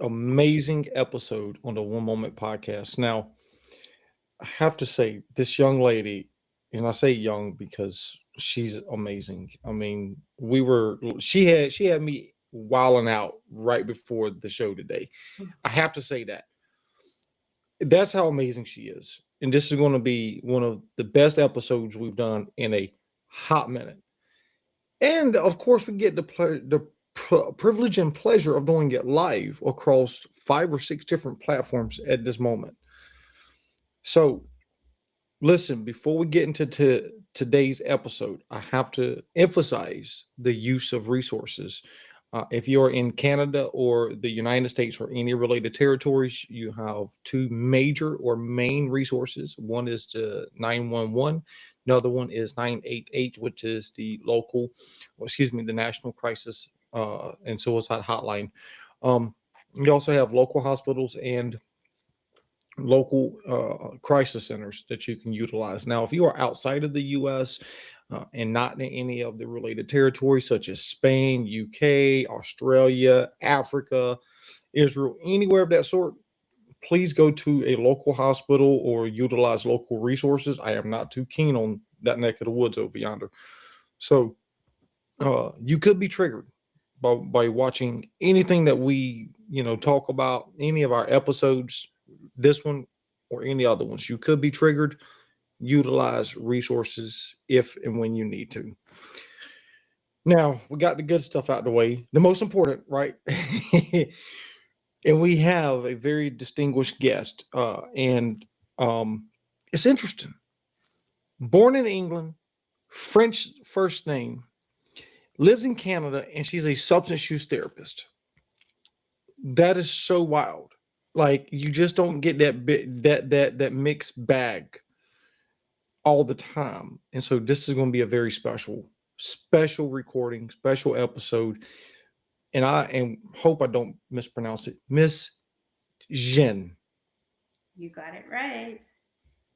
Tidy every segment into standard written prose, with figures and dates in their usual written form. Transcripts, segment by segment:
amazing episode on the One Moment podcast. Now, I have to say, this young lady, and I say young because she's amazing. I mean, she had me wilding out right before the show today. I have to say that. That's how amazing she is. And this is going to be one of the best episodes we've done in a hot minute. And of course, we get the privilege and pleasure of doing it live across 5 or 6 different platforms at this moment. So, listen, before we get into today's episode, I have to emphasize the use of resources. If you're in Canada or the United States or any related territories, you have two major or main resources. One is the 911, another one is 988, which is the local, or excuse me, the National Crisis and Suicide Hotline. Um, you also have local hospitals and local crisis centers that you can utilize. Now, if you are outside of the U.S. And not in any of the related territories such as Spain, UK, Australia, Africa, Israel, anywhere of that sort, please go to a local hospital or utilize local resources. I am not too keen on that neck of the woods over yonder. So you could be triggered by watching anything that we talk about, any of our episodes, this one or any other ones. You could be triggered. Utilize resources if and when you need to. Now we got the good stuff out the way, the most important, right? And we have a very distinguished guest, and it's interesting. Born in England, French first name, lives in Canada, and she's a substance use therapist. That is so wild. Like, you just don't get that bit that mixed bag all the time. And so this is going to be a very special recording, special episode. And I hope I don't mispronounce it. Miss Jen. You got it right.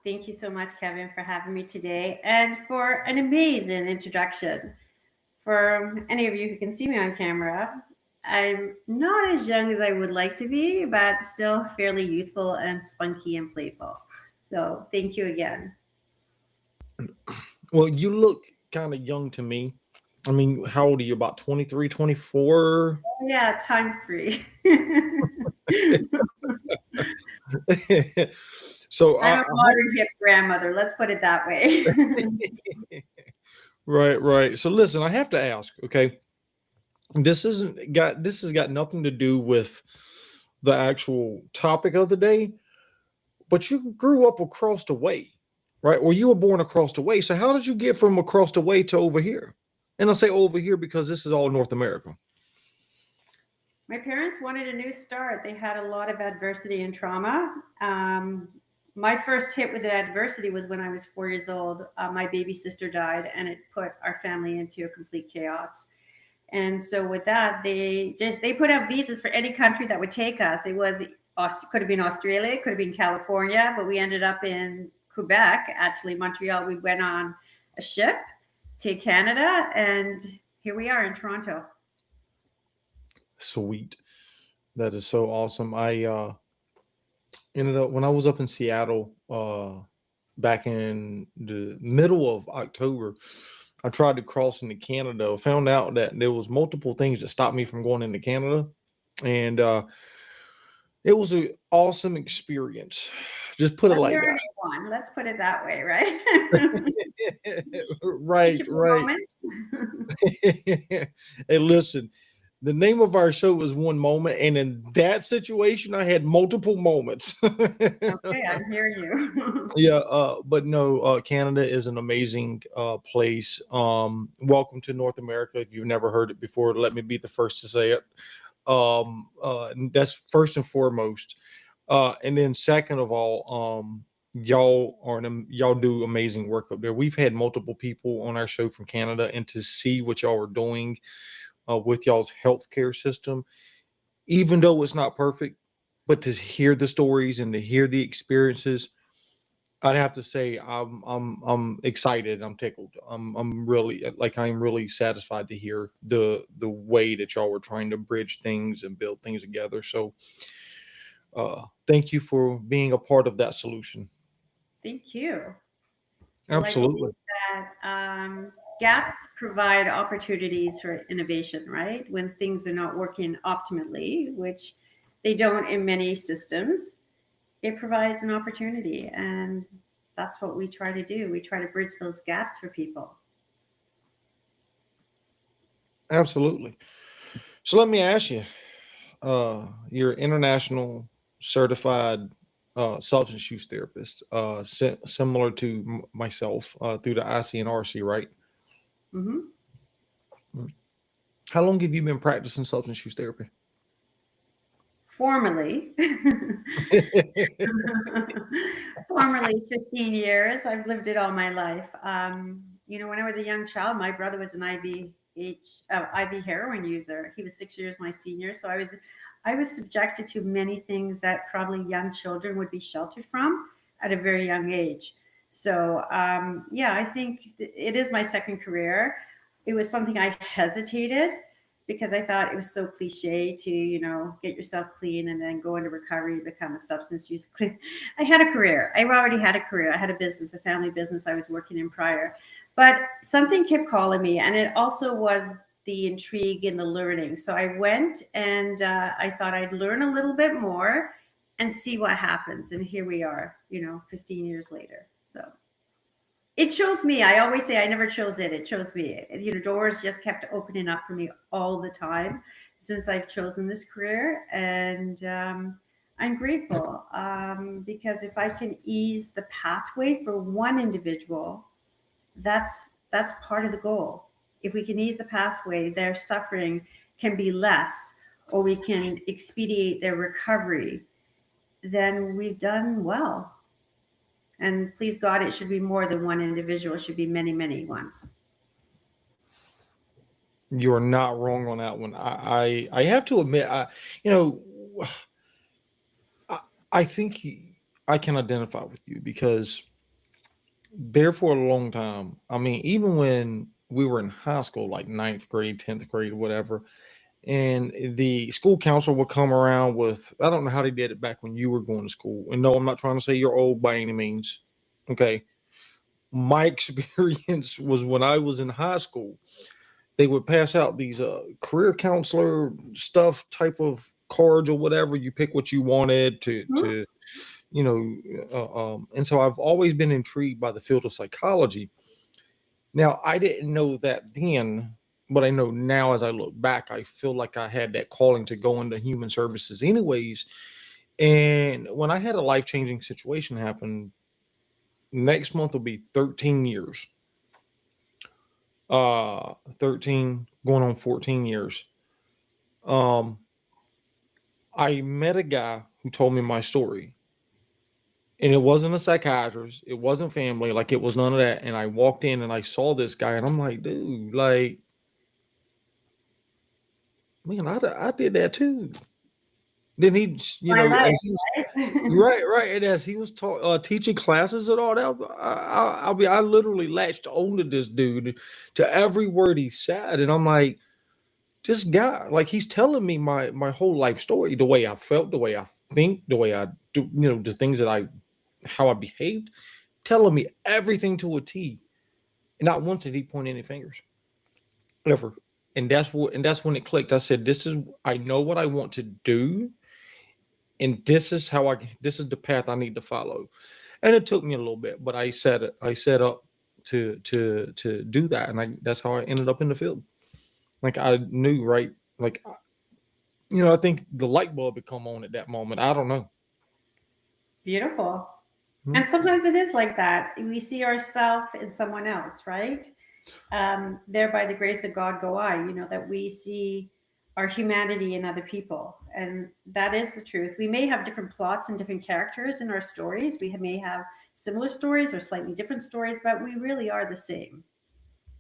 Thank you so much, Kevin, for having me today and for an amazing introduction. For any of you who can see me on camera, I'm not as young as I would like to be, but still fairly youthful and spunky and playful. So thank you again. Well, you look kind of young to me. I mean, how old are you? About 23, 24? Oh, yeah, times three. So I'm a modern hip grandmother. Let's put it that way. right. So listen, I have to ask, okay? This has got nothing to do with the actual topic of the day, but you grew up across the way, right? Or you were born across the way. So how did you get from across the way to over here? And I say over here because this is all North America. My parents wanted a new start. They had a lot of adversity and trauma. My first hit with the adversity was when I was 4 years old. My baby sister died, and it put our family into a complete chaos. And so with that, they put out visas for any country that would take us. It was could have been Australia, could have been California, but we ended up in Quebec, actually Montreal. We went on a ship to Canada, and here we are in Toronto. Sweet. That is so awesome. I ended up when I was up in Seattle back in the middle of October. I tried to cross into Canada. Found out that there was multiple things that stopped me from going into Canada, and it was an awesome experience. Just put it like Under that. anyone, let's put it that way, right? Right, Teachable right. moment. Hey, listen, the name of our show is One Moment, and in that situation, I had multiple moments. Okay, I'm hearing you. Yeah, but no, Canada is an amazing place. Welcome to North America. If you've never heard it before, let me be the first to say it. And that's first and foremost. And then second of all, y'all do amazing work up there. We've had multiple people on our show from Canada, and to see what y'all are doing with y'all's healthcare system, even though it's not perfect, but to hear the stories and to hear the experiences, I'd have to say I'm excited. I'm tickled. I'm really like I'm really satisfied to hear the way that y'all were trying to bridge things and build things together. So thank you for being a part of that solution. Thank you. Well, I believe Absolutely. that gaps provide opportunities for innovation, right? When things are not working optimally, which they don't in many systems, it provides an opportunity. And that's what we try to do. We try to bridge those gaps for people. Absolutely. So let me ask you, you're international certified substance use therapist, similar to myself through the ICNRC, right? Hmm. Mm. How long have you been practicing substance use therapy? Formerly, formerly 15 years. I've lived it all my life. When I was a young child, my brother was an IV heroin user. He was 6 years my senior, so I was subjected to many things that probably young children would be sheltered from at a very young age. So yeah, I think it is my second career. It was something I hesitated because I thought it was so cliche to, get yourself clean and then go into recovery and become a substance use clean. I had a career. I already had a career. I had a business, a family business I was working in prior. But something kept calling me, and it also was the intrigue and the learning. So I went and I thought I'd learn a little bit more and see what happens. And here we are, 15 years later. So it chose me. I always say I never chose it. It chose me. Doors just kept opening up for me all the time since I've chosen this career, and I'm grateful because if I can ease the pathway for one individual, that's part of the goal. If we can ease the pathway, their suffering can be less, or we can expedite their recovery, then we've done well. And please God, it should be more than one individual. It should be many, many ones. You are not wrong on that one. I have to admit, you know, I, I think I can identify with you because there for a long time. I mean, even when we were in high school, like ninth grade, 10th grade, whatever, and the school counselor would come around with, I don't know how they did it back when you were going to school. And no, I'm not trying to say you're old by any means. Okay. My experience was when I was in high school, they would pass out these career counselor stuff type of cards or whatever. You pick what you wanted Mhm. to and so I've always been intrigued by the field of psychology. Now, I didn't know that then, but I know now as I look back, I feel like I had that calling to go into human services anyways. And when I had a life changing situation happen, next month will be 13 years. 13 going on 14 years. Um, I met a guy who told me my story. And it wasn't a psychiatrist, it wasn't family, like it was none of that. And I walked in and I saw this guy, and I'm like, dude, like, man, I did that too. Then he, My life, as he was right? right, right, and as he was teaching classes and all that, I literally latched onto this dude, to every word he said, and I'm like, this guy, like, he's telling me my whole life story, the way I felt, the way I think, the way I do, the things that how I behaved, telling me everything to a T, and not once did he point any fingers ever. And that's when it clicked. I said, I know what I want to do, and this is the path I need to follow. And it took me a little bit, but I set up to do that, and that's how I ended up in the field. Like, I knew, right, like, I think the light bulb had come on at that moment. I don't know. Beautiful. Hmm. And sometimes it is like that. We see ourselves in someone else, right? There by the grace of God go I, that we see our humanity in other people. And that is the truth. We may have different plots and different characters in our stories. We may have similar stories or slightly different stories, but we really are the same.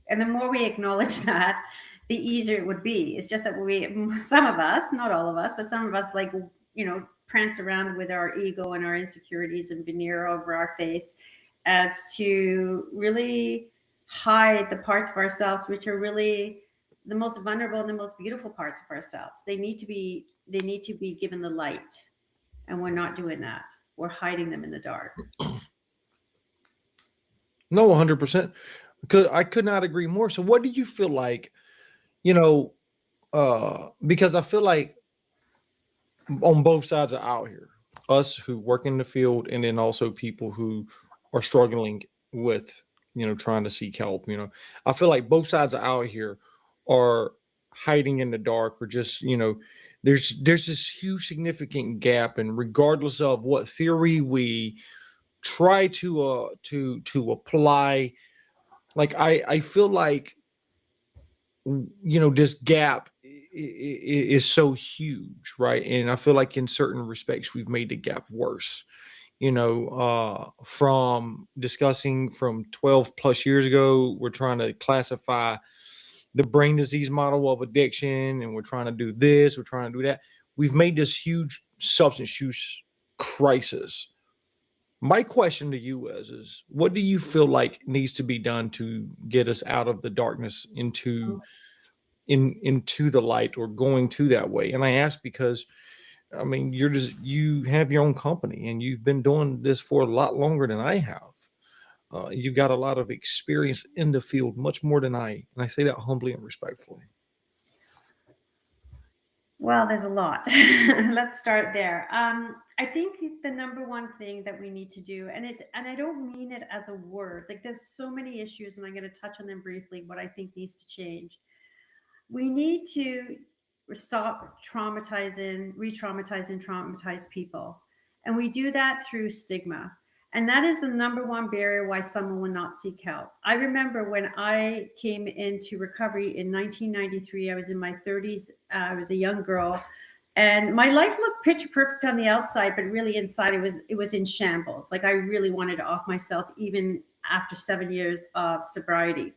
And the more we acknowledge that, the easier it would be. It's just that some of us, not all of us, but some of us, like, prance around with our ego and our insecurities and veneer over our face as to really hide the parts of ourselves which are really the most vulnerable and the most beautiful parts of ourselves. They need to be given the light, and we're not doing that. We're hiding them in the dark. No, 100%. Because I could not agree more. So what do you feel like, because I feel like on both sides are out here, us who work in the field, and then also people who are struggling with, trying to seek help. I feel like both sides are out here are hiding in the dark, or just, there's this huge significant gap. And regardless of what theory we try to apply, like I feel like, this gap is so huge, right? And I feel like in certain respects we've made the gap worse, from discussing from 12 plus years ago. We're trying to classify the brain disease model of addiction, and we're trying to do this, we're trying to do that. We've made this huge substance use crisis. My question to you is what do you feel like needs to be done to get us out of the darkness into the light, or going to that way? And I ask because, I mean, you have your own company, and you've been doing this for a lot longer than I have. You've got a lot of experience in the field, much more than and I say that humbly and respectfully. Well, there's a lot. Let's start there. I think the number one thing that we need to do, and I don't mean it as a word, like there's so many issues, and I'm going to touch on them briefly, what I think needs to change. We need to stop traumatized people. And we do that through stigma. And that is the number one barrier why someone will not seek help. I remember when I came into recovery in 1993, I was in my 30s. I was a young girl, and my life looked picture perfect on the outside, but really inside it was in shambles. Like I really wanted to off myself, even after 7 years of sobriety.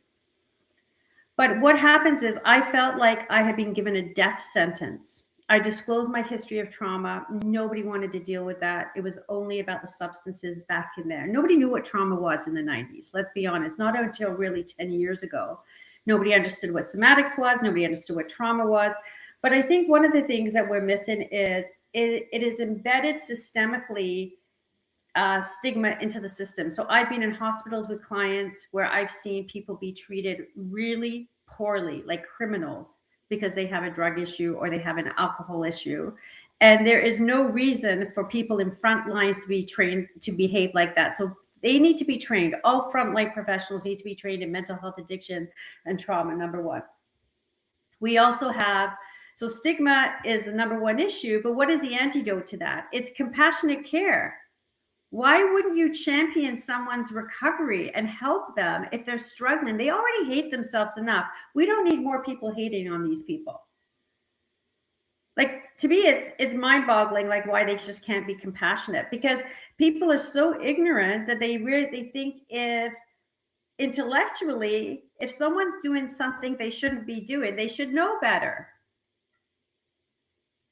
But what happens is I felt like I had been given a death sentence. I disclosed my history of trauma. Nobody wanted to deal with that. It was only about the substances back in there. Nobody knew what trauma was in the 90s. Let's be honest, not until really 10 years ago. Nobody understood what somatics was. Nobody understood what trauma was. But I think one of the things that we're missing is it is embedded systemically, stigma into the system. So I've been in hospitals with clients where I've seen people be treated really poorly, like criminals, because they have a drug issue or they have an alcohol issue. And there is no reason for people in front lines to be trained to behave like that. So they need to be trained. All frontline professionals need to be trained in mental health, addiction, and trauma, number one. We also have, so stigma is the number one issue, but what is the antidote to that? It's compassionate care. Why wouldn't you champion someone's recovery and help them if they're struggling? They already hate themselves enough. We don't need more people hating on these people. Like, to me, it's mind-boggling, like why they just can't be compassionate, because people are so ignorant that they think if intellectually, if someone's doing something they shouldn't be doing, they should know better.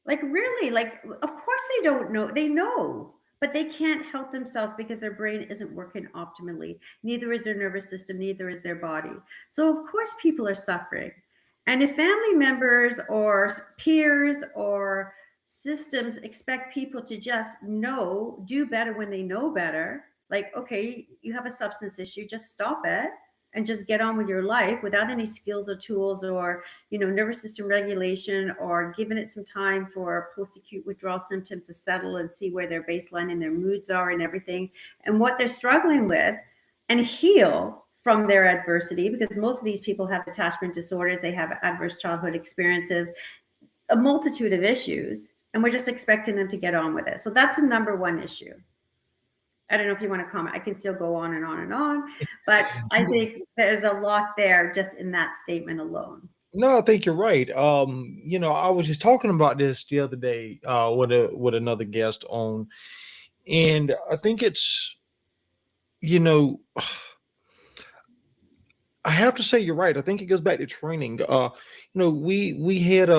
Like, really, like, of course they don't know. They know. But they can't help themselves because their brain isn't working optimally. Neither is their nervous system, neither is their body. So of course people are suffering. And if family members or peers or systems expect people to just do better when they know better, like, okay, you have a substance issue, just stop it and just get on with your life without any skills or tools or, nervous system regulation, or giving it some time for post-acute withdrawal symptoms to settle and see where their baseline and their moods are and everything and what they're struggling with, and heal from their adversity, because most of these people have attachment disorders, they have adverse childhood experiences, a multitude of issues, and we're just expecting them to get on with it. So that's the number one issue. I don't know if you want to comment. I can still go on and on and on, but I think there's a lot there just in that statement alone. No, I think you're right. I was just talking about this the other day with another guest on, and I think it's, I have to say you're right. I think it goes back to training. We had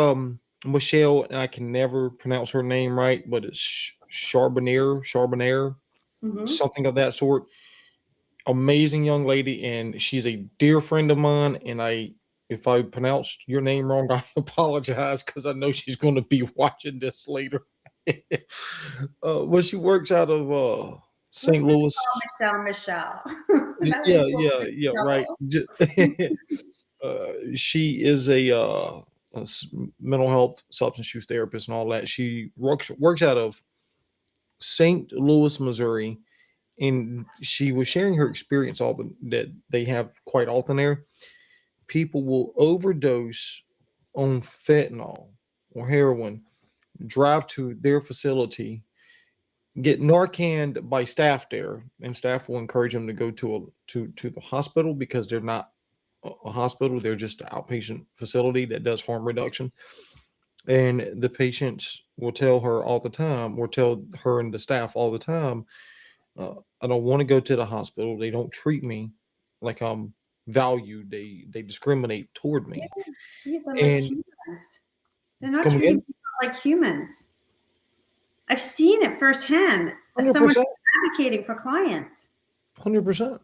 Michelle, and I can never pronounce her name right, but it's Charbonnier, Hmm. something of that sort. Amazing young lady, and she's a dear friend of mine. And if I pronounced your name wrong, I apologize because I know she's going to be watching this later. But she works out of Let's St. just Louis. call Michelle. That way Yeah, we won't yeah, get yeah, in right. trouble. She is a mental health substance use therapist and all that. She works out of St. Louis, Missouri, and she was sharing her experience that they have quite often there. People will overdose on fentanyl or heroin, drive to their facility, get Narcaned by staff there, and staff will encourage them to go to the hospital because they're not a hospital; they're just an outpatient facility that does harm reduction. And the patients will tell her all the time, or tell her and the staff all the time, I don't want to go to the hospital. They don't treat me like I'm valued. They discriminate toward Yeah, me. yeah, they're like And humans. They're not come treating again, people like humans. I've seen it firsthand as someone 100%, advocating for clients. 100%.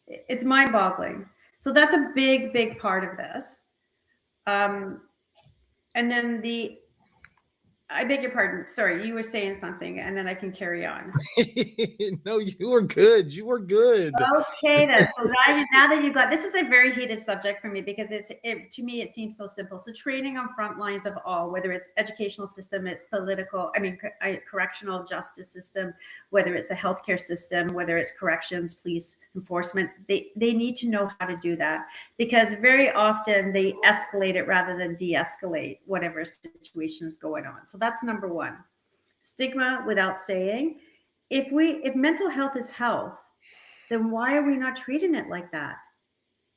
It's mind-boggling. So that's a big, big part of this. Um, and then I beg your pardon. Sorry, you were saying something, and then I can carry on. No, you were good. You were good. Okay, then. So now that you got this is a very heated subject for me because to me it seems so simple. So training on front lines of all, whether it's educational system, it's political, correctional justice system, whether it's the healthcare system, whether it's corrections, police enforcement, they need to know how to do that because very often they escalate it rather than de-escalate whatever situation is going on. So that's number one. Stigma without saying. If mental health is health, then why are we not treating it like that?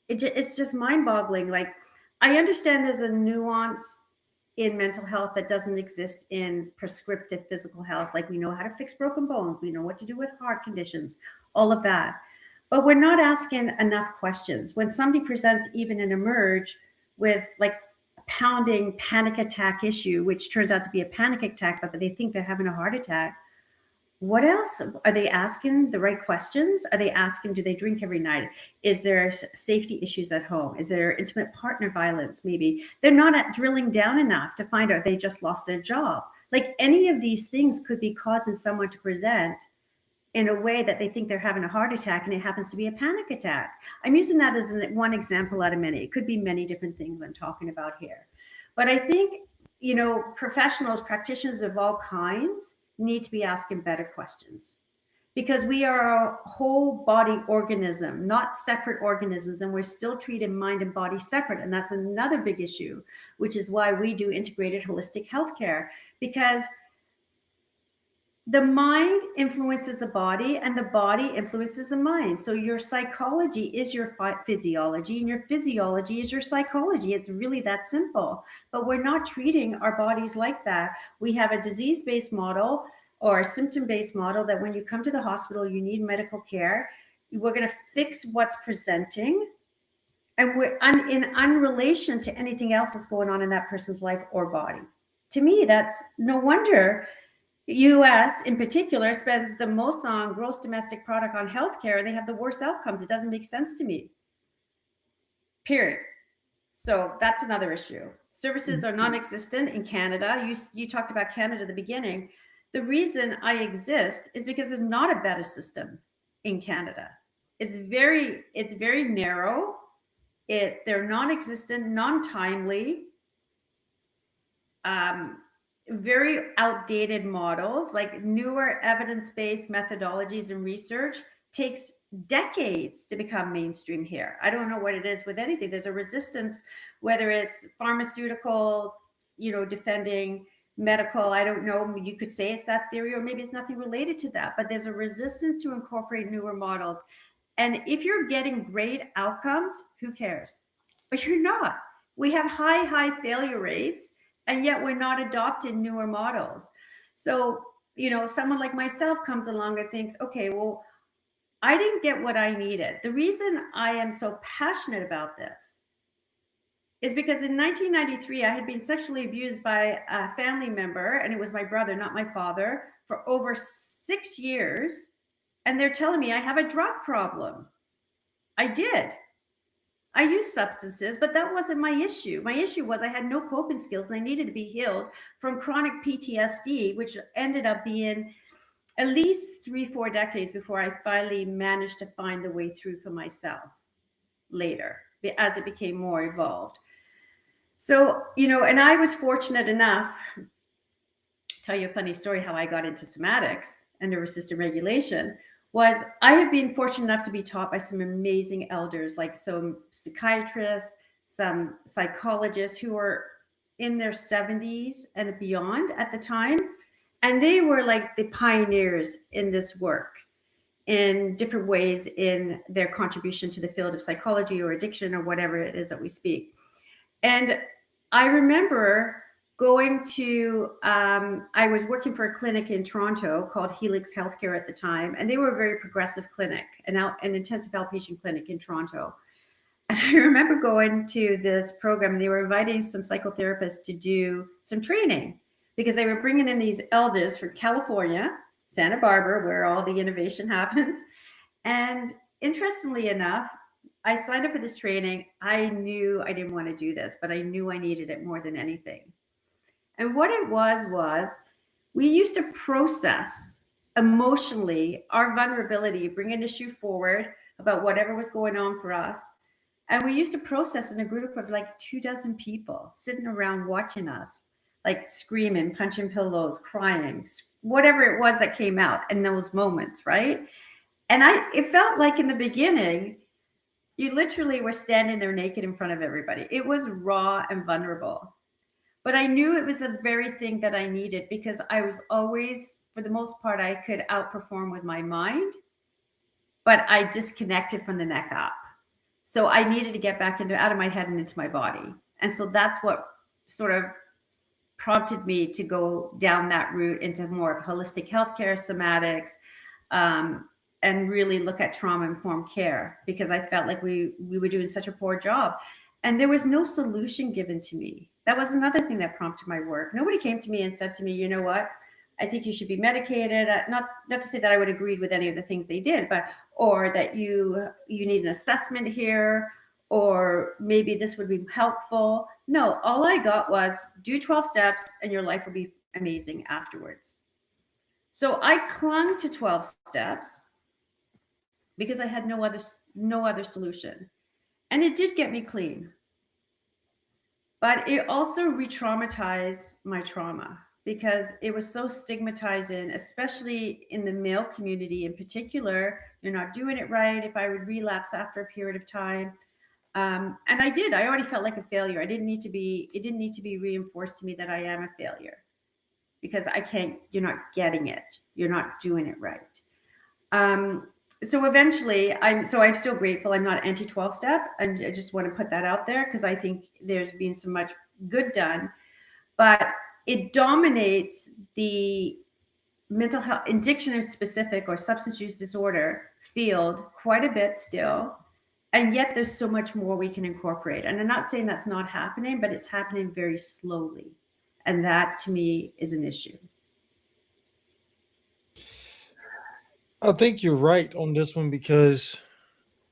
It's just mind-boggling. Like, I understand there's a nuance in mental health that doesn't exist in prescriptive physical health. Like, we know how to fix broken bones, we know what to do with heart conditions, all of that. But we're not asking enough questions. When somebody presents even an emerge with like a pounding panic attack issue, which turns out to be a panic attack, but they think they're having a heart attack, what else are they asking? The right questions? Are they asking, do they drink every night? Is there safety issues at home? Is there intimate partner violence? Maybe they're not drilling down enough to find out they just lost their job. Like, any of these things could be causing someone to present in a way that they think they're having a heart attack and it happens to be a panic attack. I'm using that as one example out of many. It could be many different things I'm talking about here. But I think, professionals, practitioners of all kinds need to be asking better questions because we are a whole body organism, not separate organisms, and we're still treating mind and body separate. And that's another big issue, which is why we do integrated holistic healthcare, because the mind influences the body and the body influences the mind. So your psychology is your physiology and your physiology is your psychology. It's really that simple. But we're not treating our bodies like that. We have a disease-based model or a symptom-based model that when you come to the hospital, you need medical care. We're going to fix what's presenting, and we're in unrelation to anything else that's going on in that person's life or body. To me, that's no wonder US in particular spends the most on gross domestic product on healthcare, and they have the worst outcomes. It doesn't make sense to me. Period. So that's another issue. Services are non-existent in Canada. You talked about Canada at the beginning. The reason I exist is because there's not a better system in Canada. It's very narrow. They're non-existent, non-timely. Very outdated models. Like, newer evidence-based methodologies and research takes decades to become mainstream here. I don't know what it is with anything. There's a resistance, whether it's pharmaceutical, defending medical. I don't know. You could say it's that theory, or maybe it's nothing related to that, but there's a resistance to incorporate newer models. And if you're getting great outcomes, who cares? But you're not. We have high failure rates, and yet we're not adopting newer models. So, someone like myself comes along and thinks, okay, well, I didn't get what I needed. The reason I am so passionate about this is because in 1993, I had been sexually abused by a family member, and it was my brother, not my father, for over 6 years. And they're telling me I have a drug problem. I did. I used substances, but that wasn't my issue. My issue was I had no coping skills and I needed to be healed from chronic PTSD, which ended up being at least 3-4 decades before I finally managed to find the way through for myself later as it became more evolved. So, and I was fortunate enough, tell you a funny story how I got into somatics and nervous system regulation. Was I have been fortunate enough to be taught by some amazing elders, like some psychiatrists, some psychologists who were in their 70s and beyond at the time. And they were like the pioneers in this work in different ways in their contribution to the field of psychology or addiction or whatever it is that we speak. And I remember going to, I was working for a clinic in Toronto called Helix Healthcare at the time, and they were a very progressive clinic, an intensive outpatient clinic in Toronto. And I remember going to this program, and they were inviting some psychotherapists to do some training because they were bringing in these elders from California, Santa Barbara, where all the innovation happens. And interestingly enough, I signed up for this training. I knew I didn't want to do this, but I knew I needed it more than anything. And what it was we used to process emotionally our vulnerability, bring an issue forward about whatever was going on for us. And we used to process in a group of like 24 people sitting around watching us, like screaming, punching pillows, crying, whatever it was that came out in those moments, right? And it felt like in the beginning, you literally were standing there naked in front of everybody. It was raw and vulnerable. But I knew it was the very thing that I needed because I was always, for the most part, I could outperform with my mind, but I disconnected from the neck up. So I needed to get back out of my head and into my body. And so that's what sort of prompted me to go down that route into more of holistic healthcare, somatics, and really look at trauma-informed care because I felt like we were doing such a poor job. And there was no solution given to me. That was another thing that prompted my work. Nobody came to me and said to me, you know what, I think you should be medicated. Not to say that I would agree with any of the things they did, but or that you need an assessment here, or maybe this would be helpful. No, all I got was do 12 steps and your life will be amazing afterwards. So I clung to 12 steps because I had no other solution. And it did get me clean. But it also re-traumatized my trauma because it was so stigmatizing, especially in the male community in particular. You're not doing it right. If I would relapse after a period of time. And I did. I already felt like a failure. It didn't need to be reinforced to me that I am a failure because you're not getting it. You're not doing it right. So eventually, I'm still grateful. I'm not anti 12-step. And I just want to put that out there because I think there's been so much good done, but it dominates the mental health, addiction specific or substance use disorder field quite a bit still. And yet there's so much more we can incorporate. And I'm not saying that's not happening, but it's happening very slowly. And that to me is an issue. I think you're right on this one because,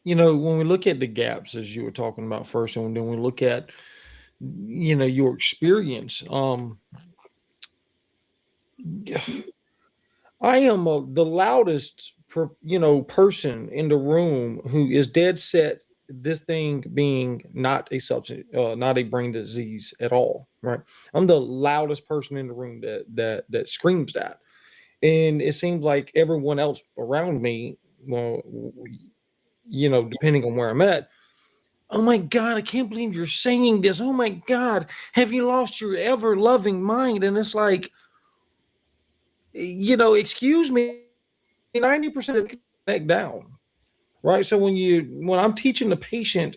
when we look at the gaps, as you were talking about first, and then we look at, your experience, I am the loudest, person in the room who is dead set this thing being not a substance, not a brain disease at all, right? I'm the loudest person in the room that screams that. And it seems like everyone else around me, well, depending on where I'm at, oh my God, I can't believe you're saying this. Oh my God, have you lost your ever loving mind? And it's like, excuse me, 90% of the neck down, right? So when I'm teaching the patient,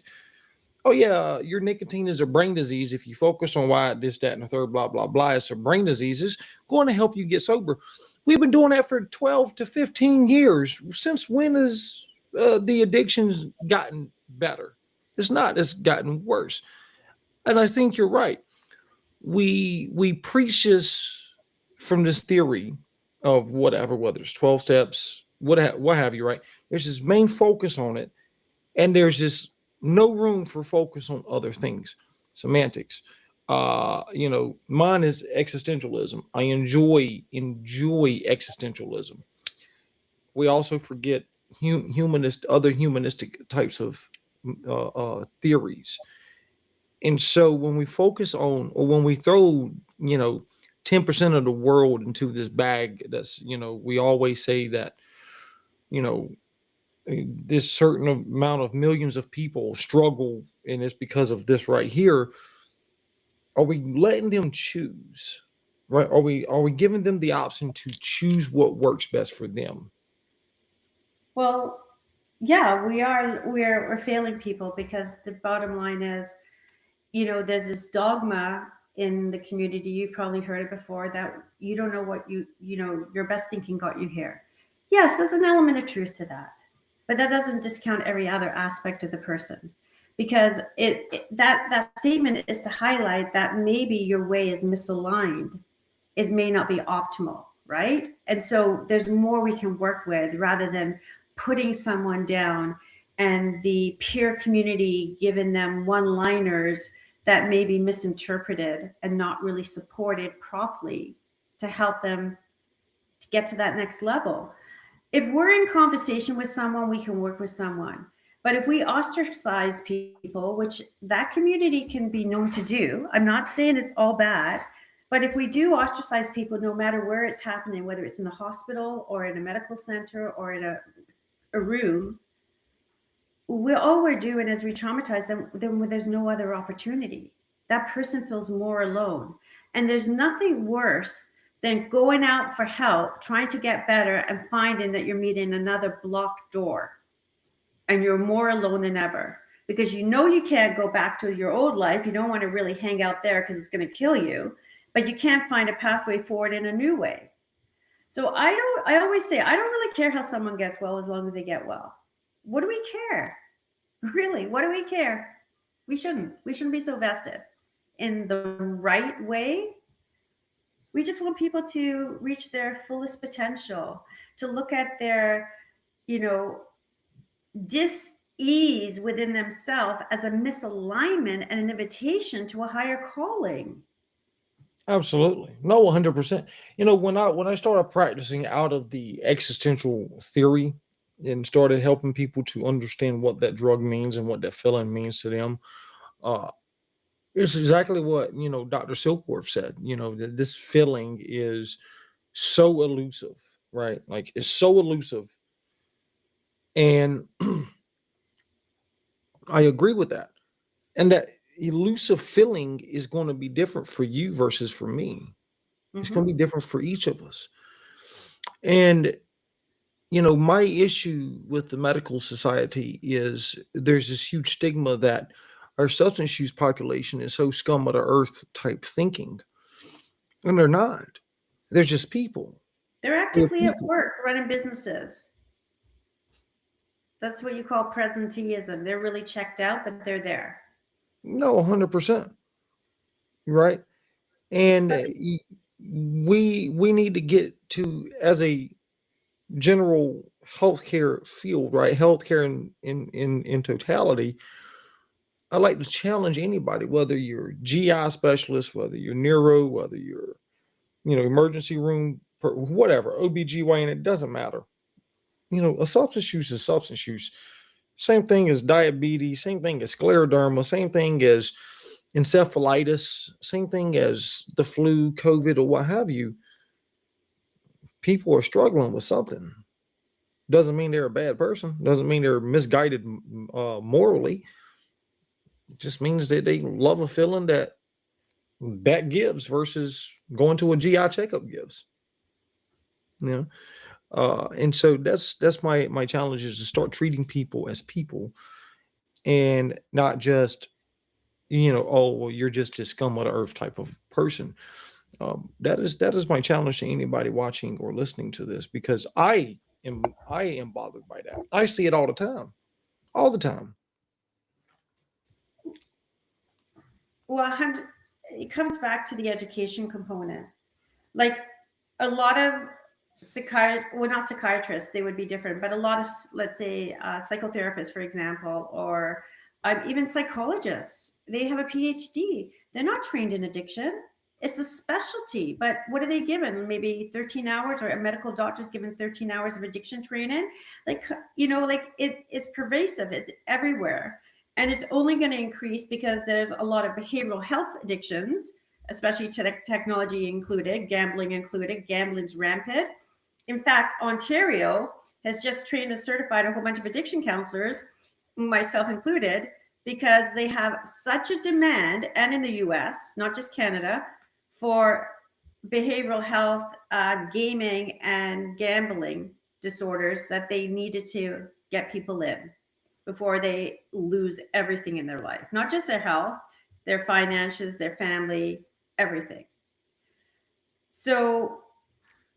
oh yeah, your nicotine is a brain disease. If you focus on why this, that, and the third, blah, blah, blah, it's a brain disease, it's going to help you get sober. We've been doing that for 12 to 15 years. Since when is the addiction's gotten better. It's not. It's gotten worse. And I think you're right. We preach this from this theory of whatever, whether it's 12 steps, what have you, right? There's this main focus on it, and there's this no room for focus on other things, semantics. Mine is existentialism. I enjoy existentialism. We also forget other humanistic types of theories. And so when we focus on, or when we throw, 10% of the world into this bag, that's, we always say that, you know, this certain amount of millions of people struggle, and it's because of this right here. Are we letting them choose? Right? Are we giving them the option to choose what works best for them? Well, yeah, we're failing people because the bottom line is, there's this dogma in the community. You've probably heard it before, that you don't know what your best thinking got you here. Yes, there's an element of truth to that, but that doesn't discount every other aspect of the person, because that statement is to highlight that maybe your way is misaligned. It may not be optimal, right? And so there's more we can work with, rather than putting someone down and the peer community giving them one-liners that may be misinterpreted and not really supported properly to help them to get to that next level. If we're in conversation with someone, we can work with someone. But if we ostracize people, which that community can be known to do, I'm not saying it's all bad, but if we do ostracize people, no matter where it's happening, whether it's in the hospital or in a medical center or in a room, all we're doing is re-traumatize them. Then there's no other opportunity. That person feels more alone. And there's nothing worse than going out for help, trying to get better, and finding that you're meeting another blocked door and you're more alone than ever, because you can't go back to your old life. You don't want to really hang out there because it's going to kill you, but you can't find a pathway forward in a new way. So I always say, I don't really care how someone gets well, as long as they get well. What do we care? Really, what do we care? We shouldn't be so vested in the right way. We just want people to reach their fullest potential, to look at their, dis-ease within themselves as a misalignment and an invitation to a higher calling. Absolutely. No, 100%. When I started practicing out of the existential theory and started helping people to understand what that drug means and what that feeling means to them, uh, it's exactly what, Dr. Silkworth said. That this feeling is so elusive, right? Like, it's so elusive. And I agree with that. And that elusive feeling is going to be different for you versus for me. It's going to be different for each of us. And, my issue with the medical society is there's this huge stigma that our substance use population is so scum of the earth type thinking. And they're not. They're just people. They're actively at work running businesses. That's what you call presenteeism. They're really checked out, but they're there. No, 100%. Right. And we need to get to, as a general healthcare field, right? Healthcare in totality. I like to challenge anybody, whether you're a GI specialist, whether you're neuro, whether you're, emergency room, whatever, OBGYN, it doesn't matter. A substance use is substance use. Same thing as diabetes, same thing as scleroderma, same thing as encephalitis, same thing as the flu, COVID, or what have you. People are struggling with something. Doesn't mean they're a bad person. Doesn't mean they're misguided morally. It just means that they love a feeling that gives versus going to a GI checkup gives. And so that's my challenge, is to start treating people as people, and not just, oh, well, you're just a scum of the earth type of person. That is my challenge to anybody watching or listening to this, because I am bothered by that. I see it all the time, all the time. Well, it comes back to the education component. Like a lot of not psychiatrists, they would be different, but a lot of, let's say, psychotherapists, for example, or even psychologists, they have a PhD. They're not trained in addiction. It's a specialty, but what are they given? Maybe 13 hours, or a medical doctor's given 13 hours of addiction training. Like, like it's pervasive. It's everywhere. And it's only going to increase because there's a lot of behavioral health addictions, especially technology included, gambling included. Gambling's rampant. In fact, Ontario has just trained and certified a whole bunch of addiction counselors, myself included, because they have such a demand, and in the US, not just Canada, for behavioral health, gaming, and gambling disorders that they needed to get people in before they lose everything in their life, not just their health, their finances, their family, everything. So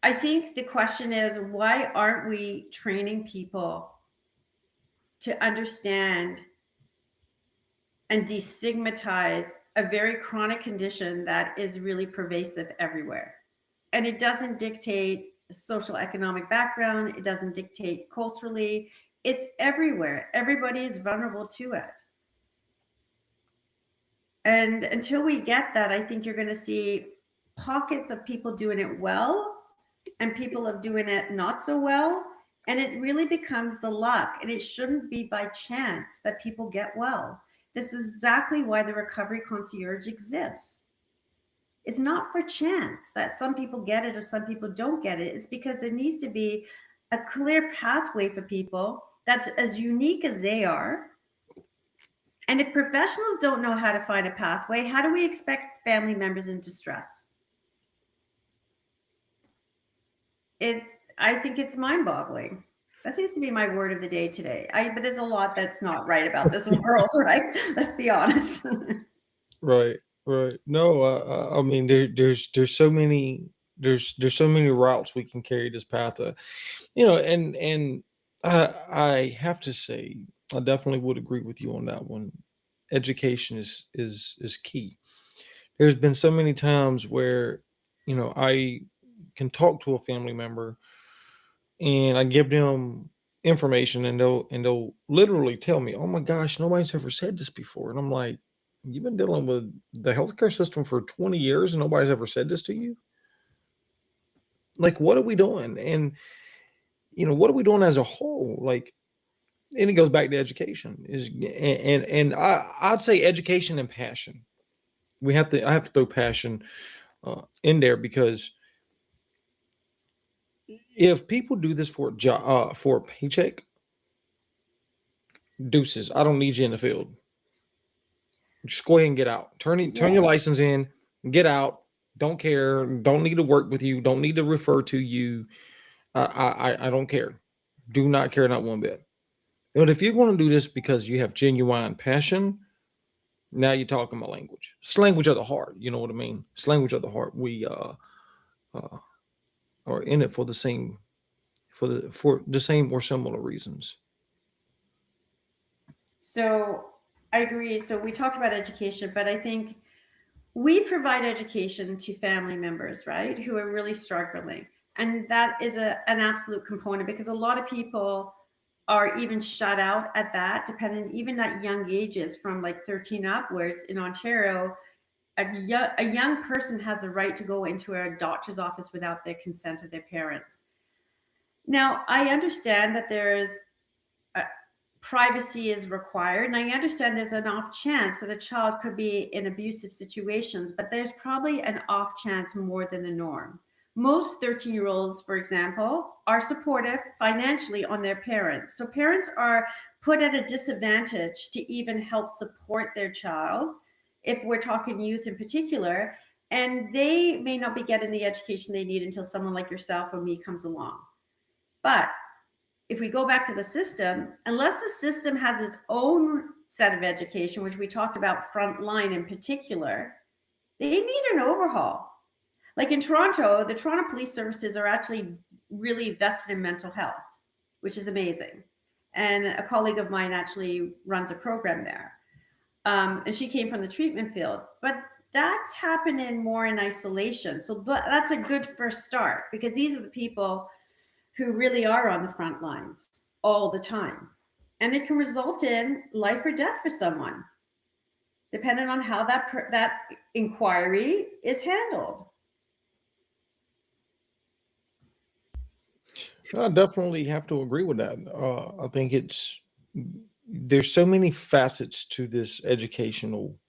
I think the question is, why aren't we training people to understand and destigmatize a very chronic condition that is really pervasive everywhere? And it doesn't dictate social economic background. It doesn't dictate culturally. It's everywhere. Everybody is vulnerable to it. And until we get that, I think you're going to see pockets of people doing it well and people of doing it not so well. And it really becomes the luck. And it shouldn't be by chance that people get well. This is exactly why the recovery concierge exists. It's not for chance that some people get it or some people don't get it. It's because there needs to be a clear pathway for people that's as unique as they are. And if professionals don't know how to find a pathway, how do we expect family members in distress? I think it's mind-boggling. That seems to be my word of the day today. But there's a lot that's not right about this world, right? Let's be honest. Right. No, I mean, there's so many routes we can carry this path. And I have to say, I definitely would agree with you on that one. Education is key. There's been so many times where, I can talk to a family member and I give them information, and they'll literally tell me, "Oh my gosh, nobody's ever said this before." And I'm like, "You've been dealing with the healthcare system for 20 years and nobody's ever said this to you? Like, what are we doing?" And what are we doing as a whole? Like, and it goes back to education and I'd say education and passion. I have to throw passion in there, because if people do this for a job, for a paycheck, deuces. I don't need you in the field. Just go ahead and get out. Turn your license in, get out. Don't care. Don't need to work with you. Don't need to refer to you. I don't care. Do not care, not one bit. But if you're going to do this because you have genuine passion, now you're talking my language. It's language of the heart. You know what I mean? It's language of the heart. We are in it for the same or similar reasons. So I agree. So we talked about education, but I think we provide education to family members, right, who are really struggling. And that is an absolute component, because a lot of people are even shut out at that, depending even at young ages, from like 13 upwards. In Ontario, a young person has a right to go into a doctor's office without the consent of their parents. Now, I understand that there's privacy is required, and I understand there's an off chance that a child could be in abusive situations, but there's probably an off chance more than the norm. Most 13-year-olds, for example, are supportive financially on their parents. So parents are put at a disadvantage to even help support their child, if we're talking youth in particular, and they may not be getting the education they need until someone like yourself or me comes along. But if we go back to the system, unless the system has its own set of education, which we talked about frontline in particular, they need an overhaul. Like in Toronto, the Toronto Police Services are actually really vested in mental health. which is amazing. And a colleague of mine actually runs a program there. And she came from the treatment field, but that's happening more in isolation. So that's a good first start, because these are the people who really are on the front lines all the time. And it can result in life or death for someone, depending on how that inquiry is handled. I definitely have to agree with that. I think there's so many facets to this educational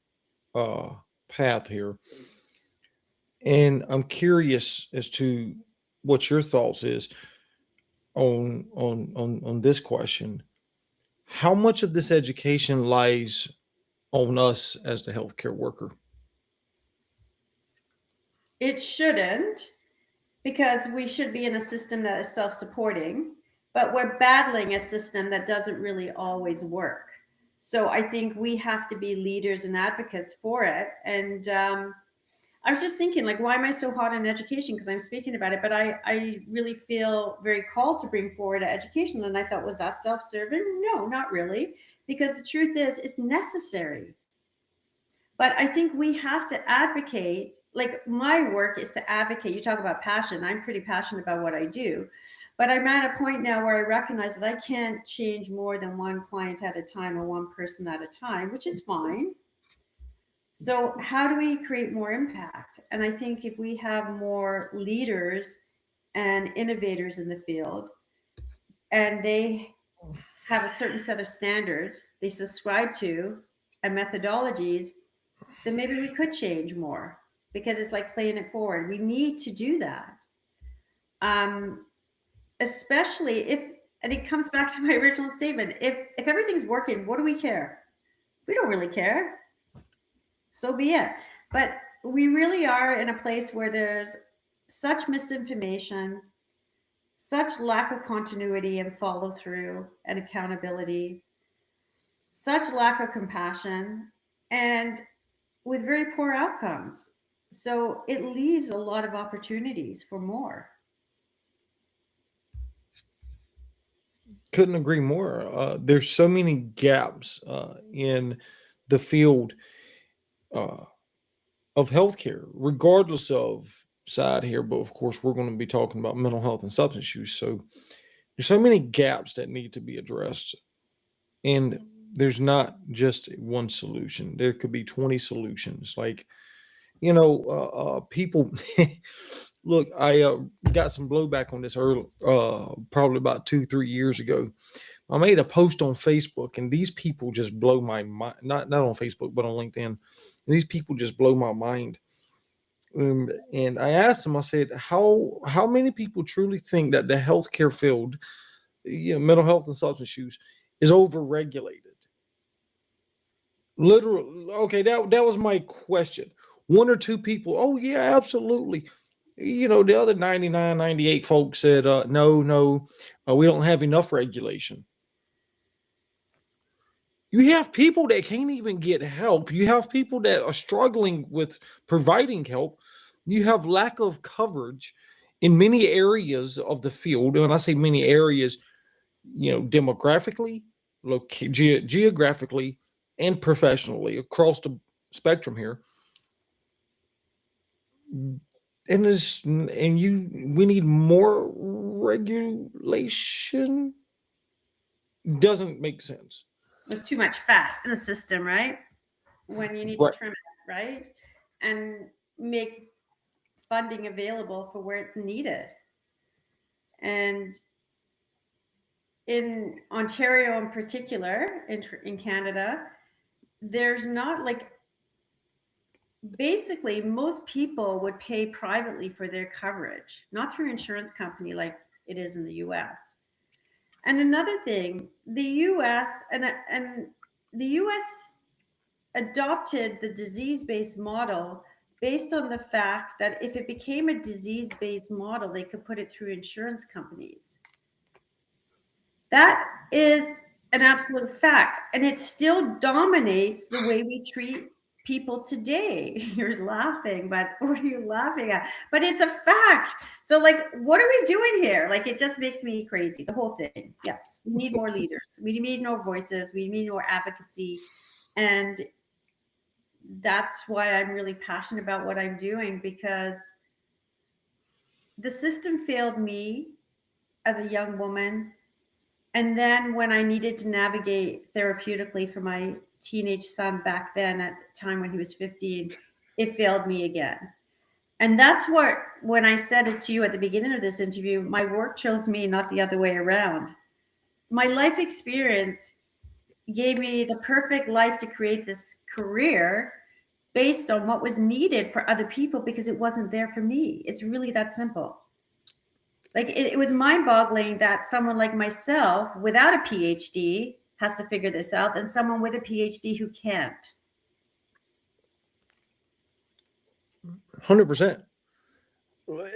uh, path here, and I'm curious as to what your thoughts is on this question. How much of this education lies on us as the healthcare worker? It shouldn't, because we should be in a system that is self-supporting, but we're battling a system that doesn't really always work. So I think we have to be leaders and advocates for it. And I was just thinking, like, why am I so hot on education? Because I'm speaking about it, but I really feel very called to bring forward education. And I thought, was that self-serving? No, not really. Because the truth is, it's necessary. But I think we have to advocate. Like, my work is to advocate. You talk about passion. I'm pretty passionate about what I do. But I'm at a point now where I recognize that I can't change more than one client at a time or one person at a time, which is fine. So how do we create more impact? And I think if we have more leaders and innovators in the field, and they have a certain set of standards they subscribe to and methodologies, then maybe we could change more, because it's like playing it forward. We need to do that. Especially if, and it comes back to my original statement, if everything's working, what do we care? We don't really care. So be it. But we really are in a place where there's such misinformation, such lack of continuity and follow through and accountability, such lack of compassion, and with very poor outcomes. So it leaves a lot of opportunities for more. Couldn't agree more. There's so many gaps in the field uh, of healthcare, regardless of side here. But of course, we're going to be talking about mental health and substance use. So there's so many gaps that need to be addressed, and there's not just one solution. There could be 20 solutions. Like, people. Look, I got some blowback on this early, probably about 2-3 years ago. I made a post on Facebook, and these people just blow my mind. Not on Facebook, but on LinkedIn. And these people just blow my mind. And I asked them. I said, how many people truly think that the healthcare field, mental health and substance use, is overregulated? Literally, okay. That was my question. One or two people. Oh yeah, absolutely. The other 99, 98 folks said, no, we don't have enough regulation. You have people that can't even get help. You have people that are struggling with providing help. You have lack of coverage in many areas of the field. And when I say many areas, demographically, geographically, and professionally across the spectrum here. We need more regulation. Doesn't make sense. There's too much fat in the system, right? When you need Right. to trim it, right? And make funding available for where it's needed. And in Ontario in particular, in Canada, there's not, like, basically most people would pay privately for their coverage, not through insurance company like it is in the US. And another thing, the US and the US adopted the disease-based model based on the fact that if it became a disease-based model, they could put it through insurance companies. That is an absolute fact. And it still dominates the way we treat people today. You're laughing, but what are you laughing at? But it's a fact. So, like, what are we doing here? Like, it just makes me crazy, the whole thing. Yes, we need more leaders. We need more voices. We need more advocacy. And that's why I'm really passionate about what I'm doing, because the system failed me as a young woman. And then when I needed to navigate therapeutically for my teenage son back then, at the time when he was 15, it failed me again. And that's what, when I said it to you at the beginning of this interview, my work chose me, not the other way around. My life experience gave me the perfect life to create this career based on what was needed for other people, because it wasn't there for me. It's really that simple. Like, it was mind-boggling that someone like myself without a PhD has to figure this out than someone with a PhD who can't. 100%.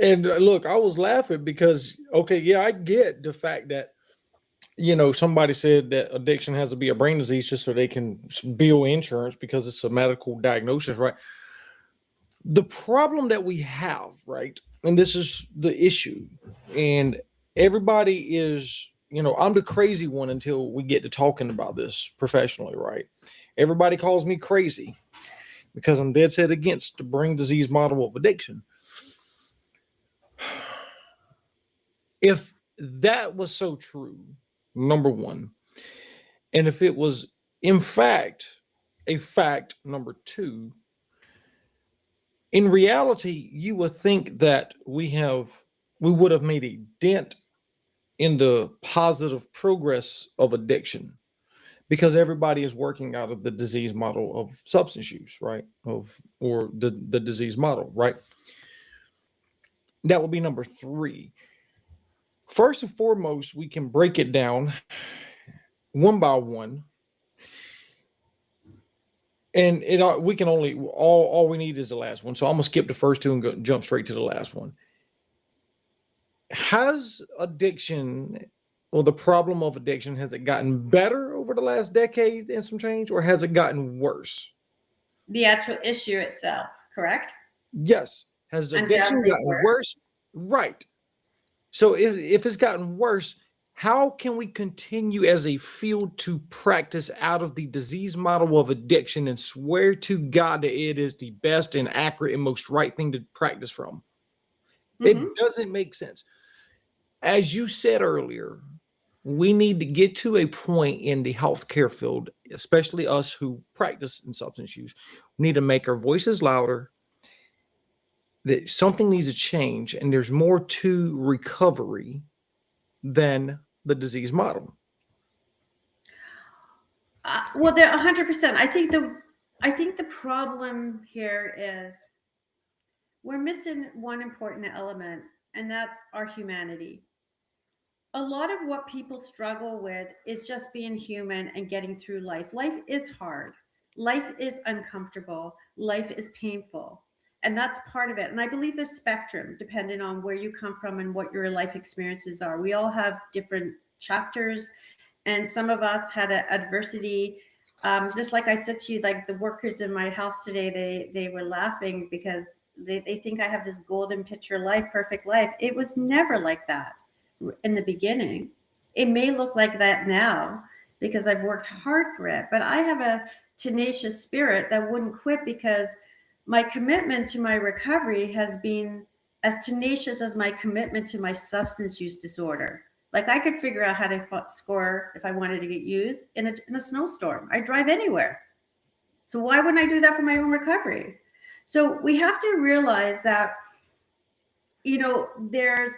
And look, I was laughing because, okay, yeah, I get the fact that, somebody said that addiction has to be a brain disease just so they can bill insurance because it's a medical diagnosis, right? The problem that we have, right, and this is the issue, and everybody is, I'm the crazy one until we get to talking about this professionally, right? Everybody calls me crazy because I'm dead set against the brain disease model of addiction. If that was so true, number one, and if it was in fact a fact, number two, in reality, you would think that we would have made a dent in the positive progress of addiction, because everybody is working out of the disease model of substance use, right? Or the disease model, right? That would be number three. First and foremost, we can break it down one by one. And we can only, all we need is the last one. So I'm gonna skip the first two and jump straight to the last one. Has addiction, or the problem of addiction, has it gotten better over the last decade and some change, or has it gotten worse? The actual issue itself, correct? Yes. Has addiction gotten worse? Right. So if it's gotten worse, how can we continue as a field to practice out of the disease model of addiction and swear to God that it is the best and accurate and most right thing to practice from? Mm-hmm. It doesn't make sense. As you said earlier, we need to get to a point in the healthcare field, especially us who practice in substance use, we need to make our voices louder, that something needs to change, and there's more to recovery than the disease model. Well, they're 100%. I think the problem here is we're missing one important element, and that's our humanity. A lot of what people struggle with is just being human and getting through life. Life is hard. Life is uncomfortable. Life is painful. And that's part of it. And I believe there's spectrum depending on where you come from and what your life experiences are. We all have different chapters, and some of us had adversity. Just like I said to you, like the workers in my house today, they were laughing because they think I have this golden picture life, perfect life. It was never like that in the beginning. It may look like that now because I've worked hard for it, but I have a tenacious spirit that wouldn't quit, because my commitment to my recovery has been as tenacious as my commitment to my substance use disorder. Like, I could figure out how to score if I wanted to get used in a snowstorm. I drive anywhere. So why wouldn't I do that for my own recovery? So we have to realize that, there's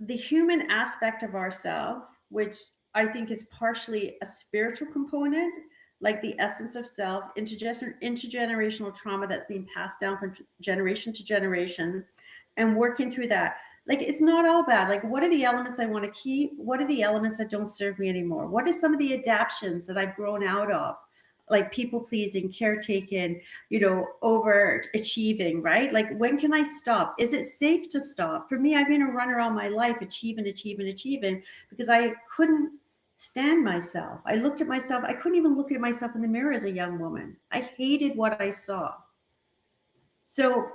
the human aspect of ourselves, which I think is partially a spiritual component, like the essence of self, intergenerational trauma that's being passed down from generation to generation, and working through that. Like, it's not all bad. Like, what are the elements I want to keep? What are the elements that don't serve me anymore? What are some of the adaptions that I've grown out of? Like people pleasing, caretaking, overachieving, right? Like, when can I stop? Is it safe to stop? For me, I've been a runner all my life, achieving, because I couldn't stand myself. I looked at myself. I couldn't even look at myself in the mirror as a young woman. I hated what I saw. So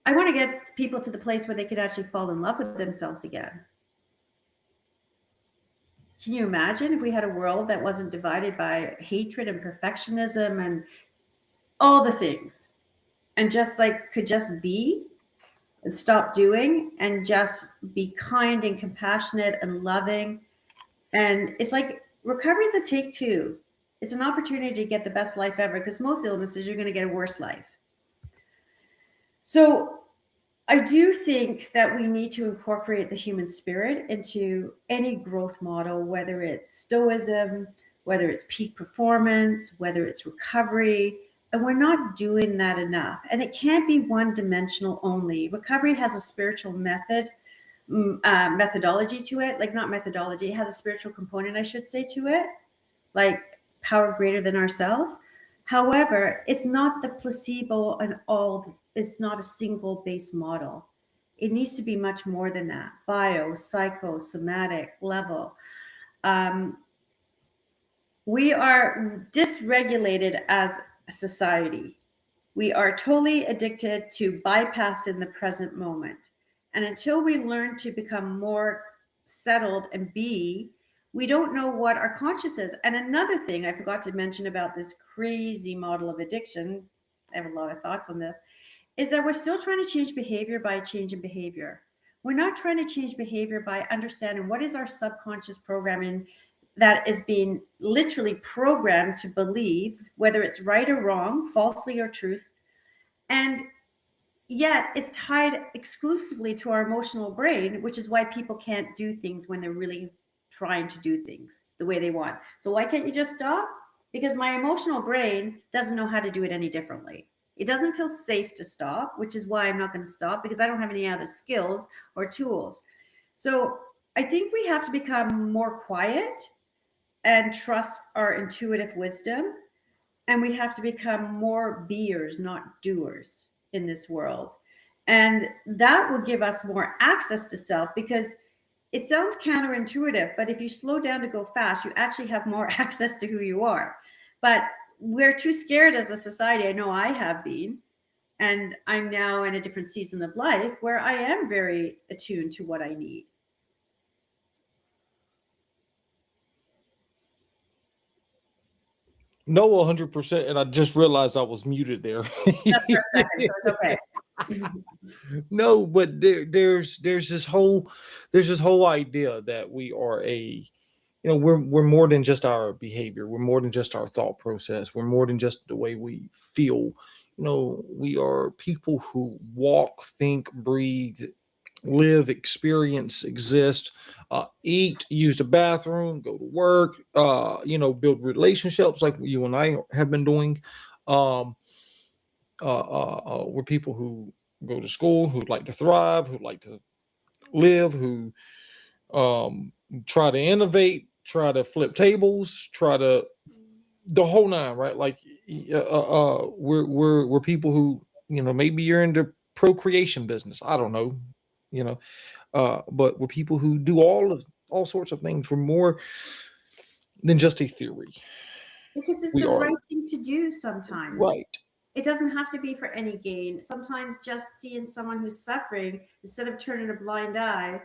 I want to get people to the place where they could actually fall in love with themselves again. Can you imagine if we had a world that wasn't divided by hatred and perfectionism and all the things, and just like could just be and stop doing and just be kind and compassionate and loving? And it's like recovery is a take two. It's an opportunity to get the best life ever, because most illnesses, you're going to get a worse life. So I do think that we need to incorporate the human spirit into any growth model, whether it's stoicism, whether it's peak performance, whether it's recovery. And we're not doing that enough. And it can't be one dimensional only. Recovery has a spiritual methodology to it, like not methodology, it has a spiritual component, I should say, to it, like power greater than ourselves. However, it's not the placebo and all, it's not a single base model. It needs to be much more than that. Bio, psycho, somatic level. We are dysregulated as a society. We are totally addicted to bypass in the present moment. And until we learn to become more settled and we don't know what our conscious is. And another thing I forgot to mention about this crazy model of addiction, I have a lot of thoughts on this, is that we're still trying to change behavior by changing behavior. We're not trying to change behavior by understanding what is our subconscious programming that is being literally programmed to believe, whether it's right or wrong, falsely or truth. And yet it's tied exclusively to our emotional brain, which is why people can't do things when they're really trying to do things the way they want. So why can't you just stop? Because my emotional brain doesn't know how to do it any differently. It doesn't feel safe to stop, which is why I'm not going to stop, because I don't have any other skills or tools. So I think we have to become more quiet and trust our intuitive wisdom. And we have to become more beers, not doers in this world. And that will give us more access to self, because it sounds counterintuitive, but if you slow down to go fast, you actually have more access to who you are. But we're too scared as a society. I know I have been, and I'm now in a different season of life where I am very attuned to what I need. No, 100%. And I just realized I was muted there. Just for a second, so it's okay. No, but there's this whole idea that we are we're more than just our behavior. We're more than just our thought process. We're more than just the way we feel. We are people who walk, think, breathe, live, experience, exist, eat, use the bathroom, go to work, build relationships like you and I have been doing. We're people who go to school, who like to thrive, who like to live, who try to innovate, try to flip tables, try to the whole nine, right? Like we're people who, maybe you're into procreation business. I don't know, but we're people who do all sorts of things. We're more than just a theory. Because it's We the are right thing to do sometimes. right. It doesn't have to be for any gain. Sometimes just seeing someone who's suffering, instead of turning a blind eye,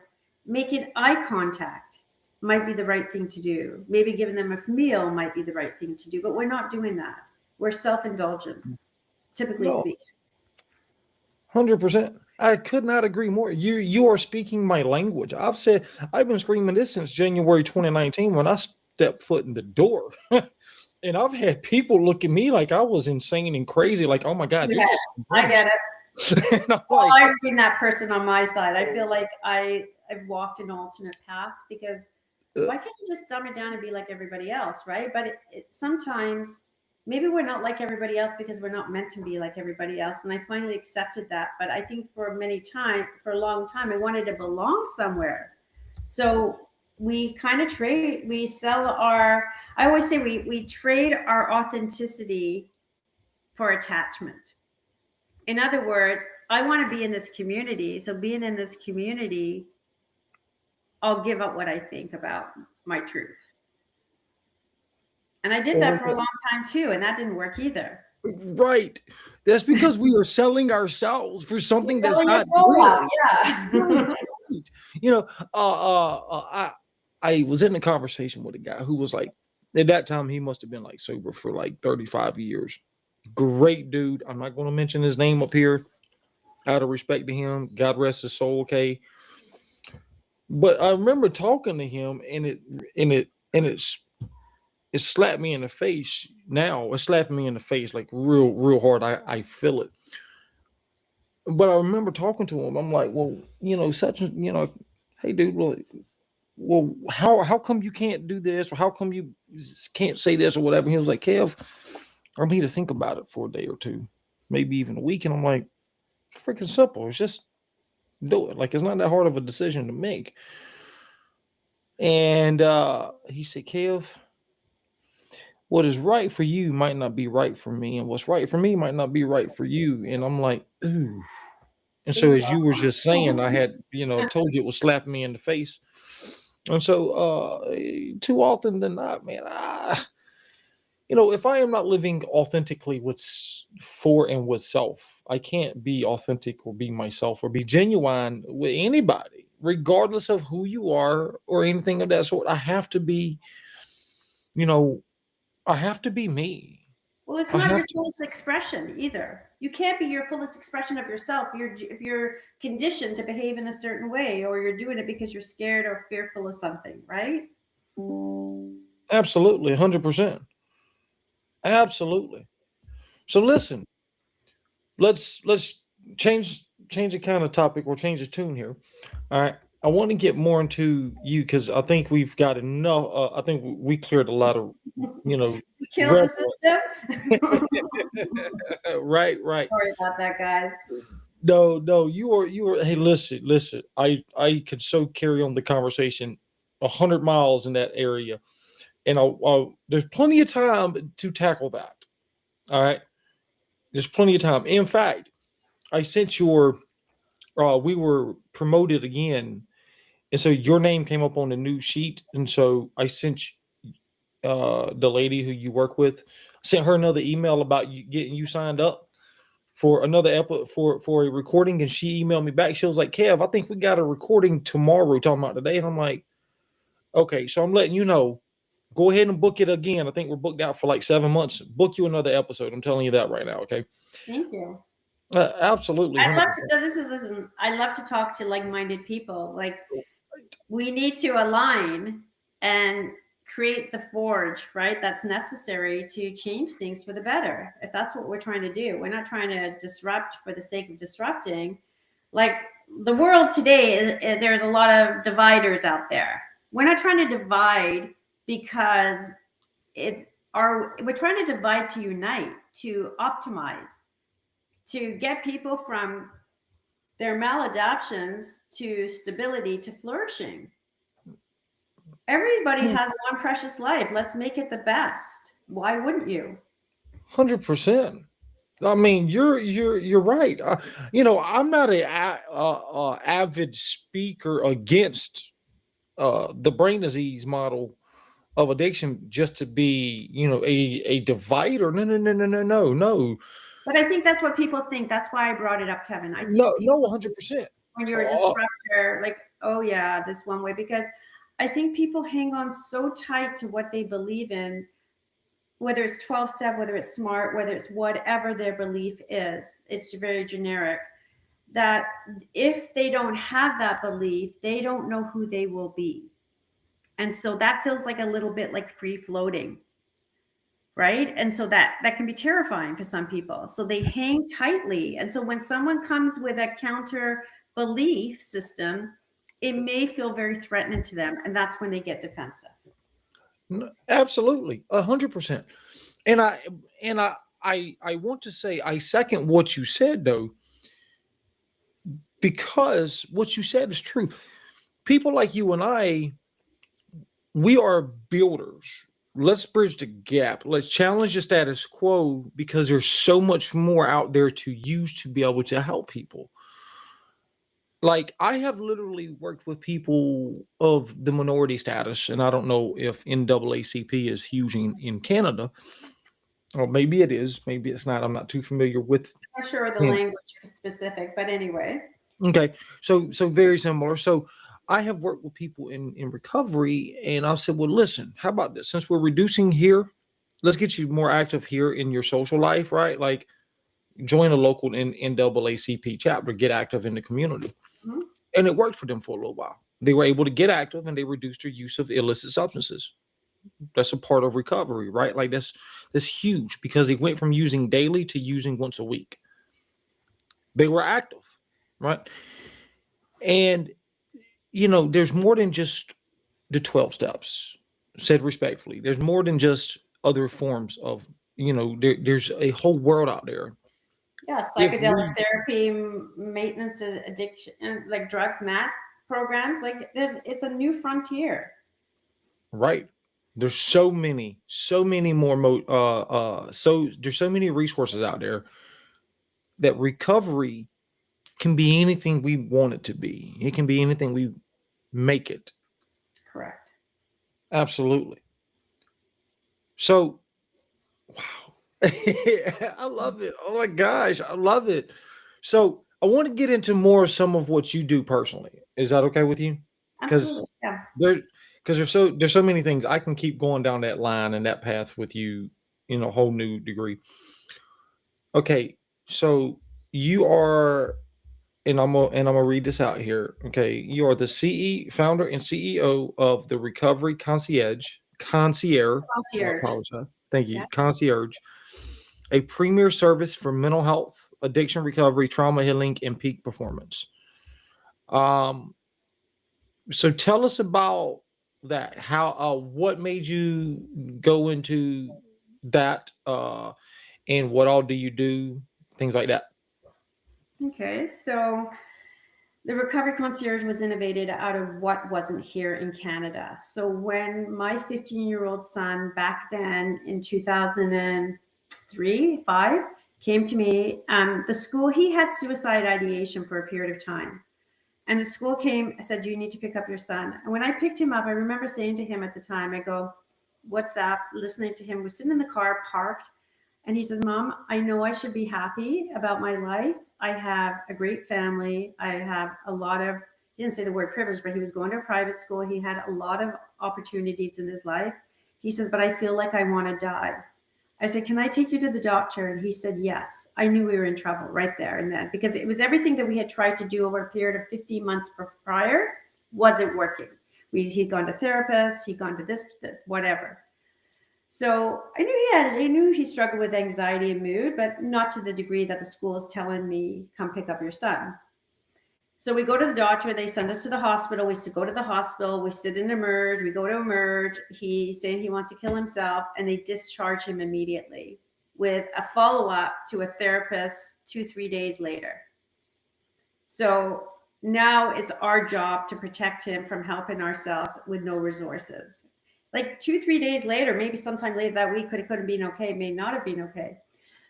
making eye contact might be the right thing to do. Maybe giving them a meal might be the right thing to do, but we're not doing that. We're self-indulgent, typically No, speaking. 100%. I could not agree more. You are speaking my language. I've been screaming this since January 2019 when I stepped foot in the door. And I've had people look at me like I was insane and crazy, like, oh my God, you're Yes, just I get it. and I'm Well, like, I've been that person on my side. I feel like I've walked an alternate path, because why can't you just dumb it down and be like everybody else, right? But sometimes maybe we're not like everybody else because we're not meant to be like everybody else. And I finally accepted that. But I think for a long time, I wanted to belong somewhere. So we kind of we sell I always say we trade our authenticity for attachment. In other words, I want to be in this community. So being in this community, I'll give up what I think about my truth. And I did that for a long time too, and that didn't work either. Right. That's because we are selling ourselves for something that's Selling your not soul real. out, yeah. Right, right. You know, I was in a conversation with a guy who was like, at that time he must have been like sober for like 35 years. Great dude. I'm not going to mention his name up here out of respect to him. God rest his soul, okay? But I remember talking to him, and it slapped me in the face. Now it slapped me in the face like real hard. I feel it. But I remember talking to him. I'm like, well, such a, hey dude, well, how come you can't do this, or how come you can't say this or whatever? He was like, Kev, I need to think about it for a day or two, maybe even a week. And I'm like, freaking simple. It's just do it. Like, it's not that hard of a decision to make. And he said, Kev, what is right for you might not be right for me, and what's right for me might not be right for you. And I'm like, ooh. And so, as you were just saying, I had, told you it was slapping me in the face. And so, too often than not, man, if I am not living authentically for and with self, I can't be authentic or be myself or be genuine with anybody, regardless of who you are or anything of that sort. I have to be, I have to be me. Well, it's not your fullest expression either. You can't be your fullest expression of yourself. If you're conditioned to behave in a certain way, or you're doing it because you're scared or fearful of something, right? Absolutely, 100%. Absolutely. So listen, let's change the kind of topic, or change the tune here. All right. I want to get more into you, because I think we've got enough. I think we cleared a lot of, We killed the system. Right. Sorry about that, guys. No, you were. Hey, listen. I could so carry on the conversation 100 miles in that area, and there's plenty of time to tackle that. All right, there's plenty of time. In fact, I sent we were promoted again, and so your name came up on the new sheet, and so I sent the lady who you work with, sent her another email about you getting you signed up for another for a recording, and she emailed me back. She was like, Kev, I think we got a recording tomorrow talking about today. And I'm like, okay, so I'm letting you know, go ahead and book it again. I think we're booked out for like 7 months. Book you another episode. I'm telling you that right now. Okay. Thank you. Absolutely. I love to talk to like-minded people. Like, we need to align and create the forge, right? That's necessary to change things for the better. If that's what we're trying to do, we're not trying to disrupt for the sake of disrupting. Like, the world today there's a lot of dividers out there. We're not trying to divide because we're trying to divide to unite, to optimize, to get people from their maladaptions to stability to flourishing. Everybody has one precious life. Let's make it the best. Why wouldn't you? 100%. I mean, you're right. I'm not a avid speaker against the brain disease model of addiction, just to be, a divider. No. But I think that's what people think. That's why I brought it up, Kevin. I think no, 100%. When you're a disruptor, like, oh yeah, this one way, because I think people hang on so tight to what they believe in, whether it's 12-step, whether it's SMART, whether it's whatever their belief is. It's very generic. That if they don't have that belief, they don't know who they will be. And so that feels like a little bit like free floating, right? And so that can be terrifying for some people. So they hang tightly. And so when someone comes with a counter belief system, it may feel very threatening to them, and that's when they get defensive. Absolutely, 100%. And I want to say I second what you said, though, because what you said is true. People like you and I, we are builders. Let's bridge the gap. Let's challenge the status quo, because there's so much more out there to use to be able to help people. Like, I have literally worked with people of the minority status, and I don't know if NAACP is huge in Canada, or maybe it is, maybe it's not. I'm not too familiar with. I'm not sure the Yeah. language specific, but anyway. Okay, so very similar. So I have worked with people in recovery, and I've said, well, listen, how about this? Since we're reducing here, let's get you more active here in your social life, right? Like, join a local NAACP chapter, get active in the community. Mhm. And it worked for them for a little while. They were able to get active and they reduced their use of illicit substances. That's a part of recovery, right? Like, that's huge because they went from using daily to using once a week. They were active, right? And there's more than just the 12 steps, said respectfully. There's more than just other forms of, there's a whole world out there. Yeah, If psychedelic therapy, maintenance addiction, and like drugs, MAT programs. Like it's a new frontier. Right. There's so many more so there's so many resources out there that recovery can be anything we want it to be. It can be anything we make it. Correct. Absolutely. So, wow. I love it. Oh my gosh, I love it. So, I want to get into more of some of what you do personally. Is that okay with you? Because Absolutely. Yeah. there because there's so many things I can keep going down that line and that path with you in a whole new degree. Okay, so you are, and I'm gonna read this out here. Okay, you are the founder and CEO of the Recovery Concierge. I Concierge. apologize. Thank Yeah. you, Concierge, a premier service for mental health, addiction recovery, trauma healing, and peak performance. Um, so tell us about that. How what made you go into that, and what all do you do? Things like that. Okay. So the Recovery Concierge was innovated out of what wasn't here in Canada. So when my 15-year-old son back then in 2003, 5 came to me, the school, he had suicide ideation for a period of time. And the school came, said, you need to pick up your son. And when I picked him up, I remember saying to him at the time, I go, what's up? Listening to him. We're sitting in the car parked. And he says, Mom, I know I should be happy about my life. I have a great family. I have a lot of, he didn't say the word privilege, but he was going to a private school. He had a lot of opportunities in his life. He says, but I feel like I want to die. I said, can I take you to the doctor? And he said, yes. I knew we were in trouble right there and then, because it was everything that we had tried to do over a period of 15 months prior wasn't working. He'd gone to therapists, he'd gone to this, whatever. So I knew he struggled with anxiety and mood, but not to the degree that the school is telling me, come pick up your son. So we go to the doctor, they send us to the hospital. We go to the hospital, we sit in Emerge, we go to Emerge. He's saying he wants to kill himself, and they discharge him immediately with a follow-up to a therapist 2-3 days later. So now it's our job to protect him from helping ourselves with no resources. Like 2-3 days later, maybe sometime later that week, it could have been okay, may not have been okay.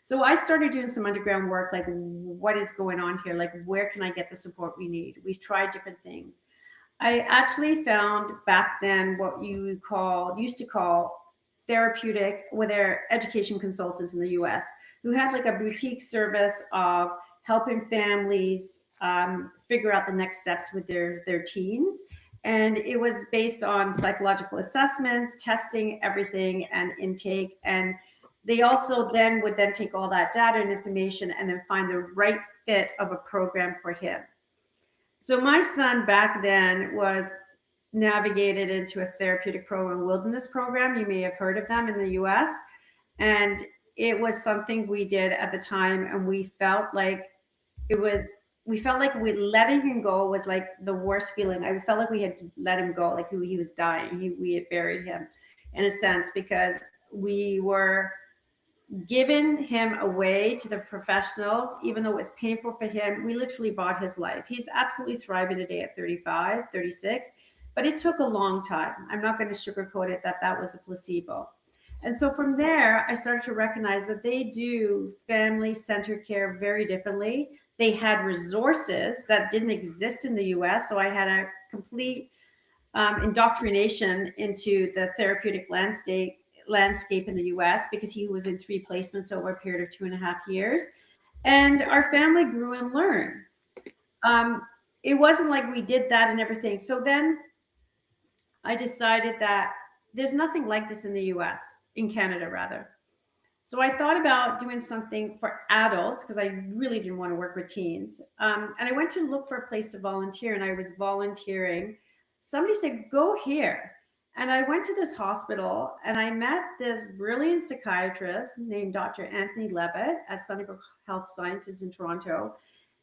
So I started doing some underground work, like what is going on here? Like, where can I get the support we need? We've tried different things. I actually found back then what you used to call therapeutic, with their education consultants in the US, who had like a boutique service of helping families figure out the next steps with their teens. And it was based on psychological assessments, testing everything, and intake. And they also then would then take all that data and information and then find the right fit of a program for him. So my son back then was navigated into a therapeutic program, wilderness program. You may have heard of them in the US. And it was something we did at the time. And we felt like letting him go was like the worst feeling. I felt like we had let him go, like he was dying. We had buried him in a sense, because we were giving him away to the professionals, even though it was painful for him. We literally bought his life. He's absolutely thriving today at 35, 36, but it took a long time. I'm not going to sugarcoat it that was a placebo. And so from there, I started to recognize that they do family-centered care very differently They had resources that didn't exist in the US. So I had a complete indoctrination into the therapeutic landscape in the US because he was in 3 placements over a period of 2.5 years. And our family grew and learned. It wasn't like we did that and everything. So then I decided that there's nothing like this in the US, in Canada rather. So I thought about doing something for adults because I really didn't want to work with teens. And I went to look for a place to volunteer, and I was volunteering. Somebody said, "Go here." And I went to this hospital and I met this brilliant psychiatrist named Dr. Anthony Levitt at Sunnybrook Health Sciences in Toronto.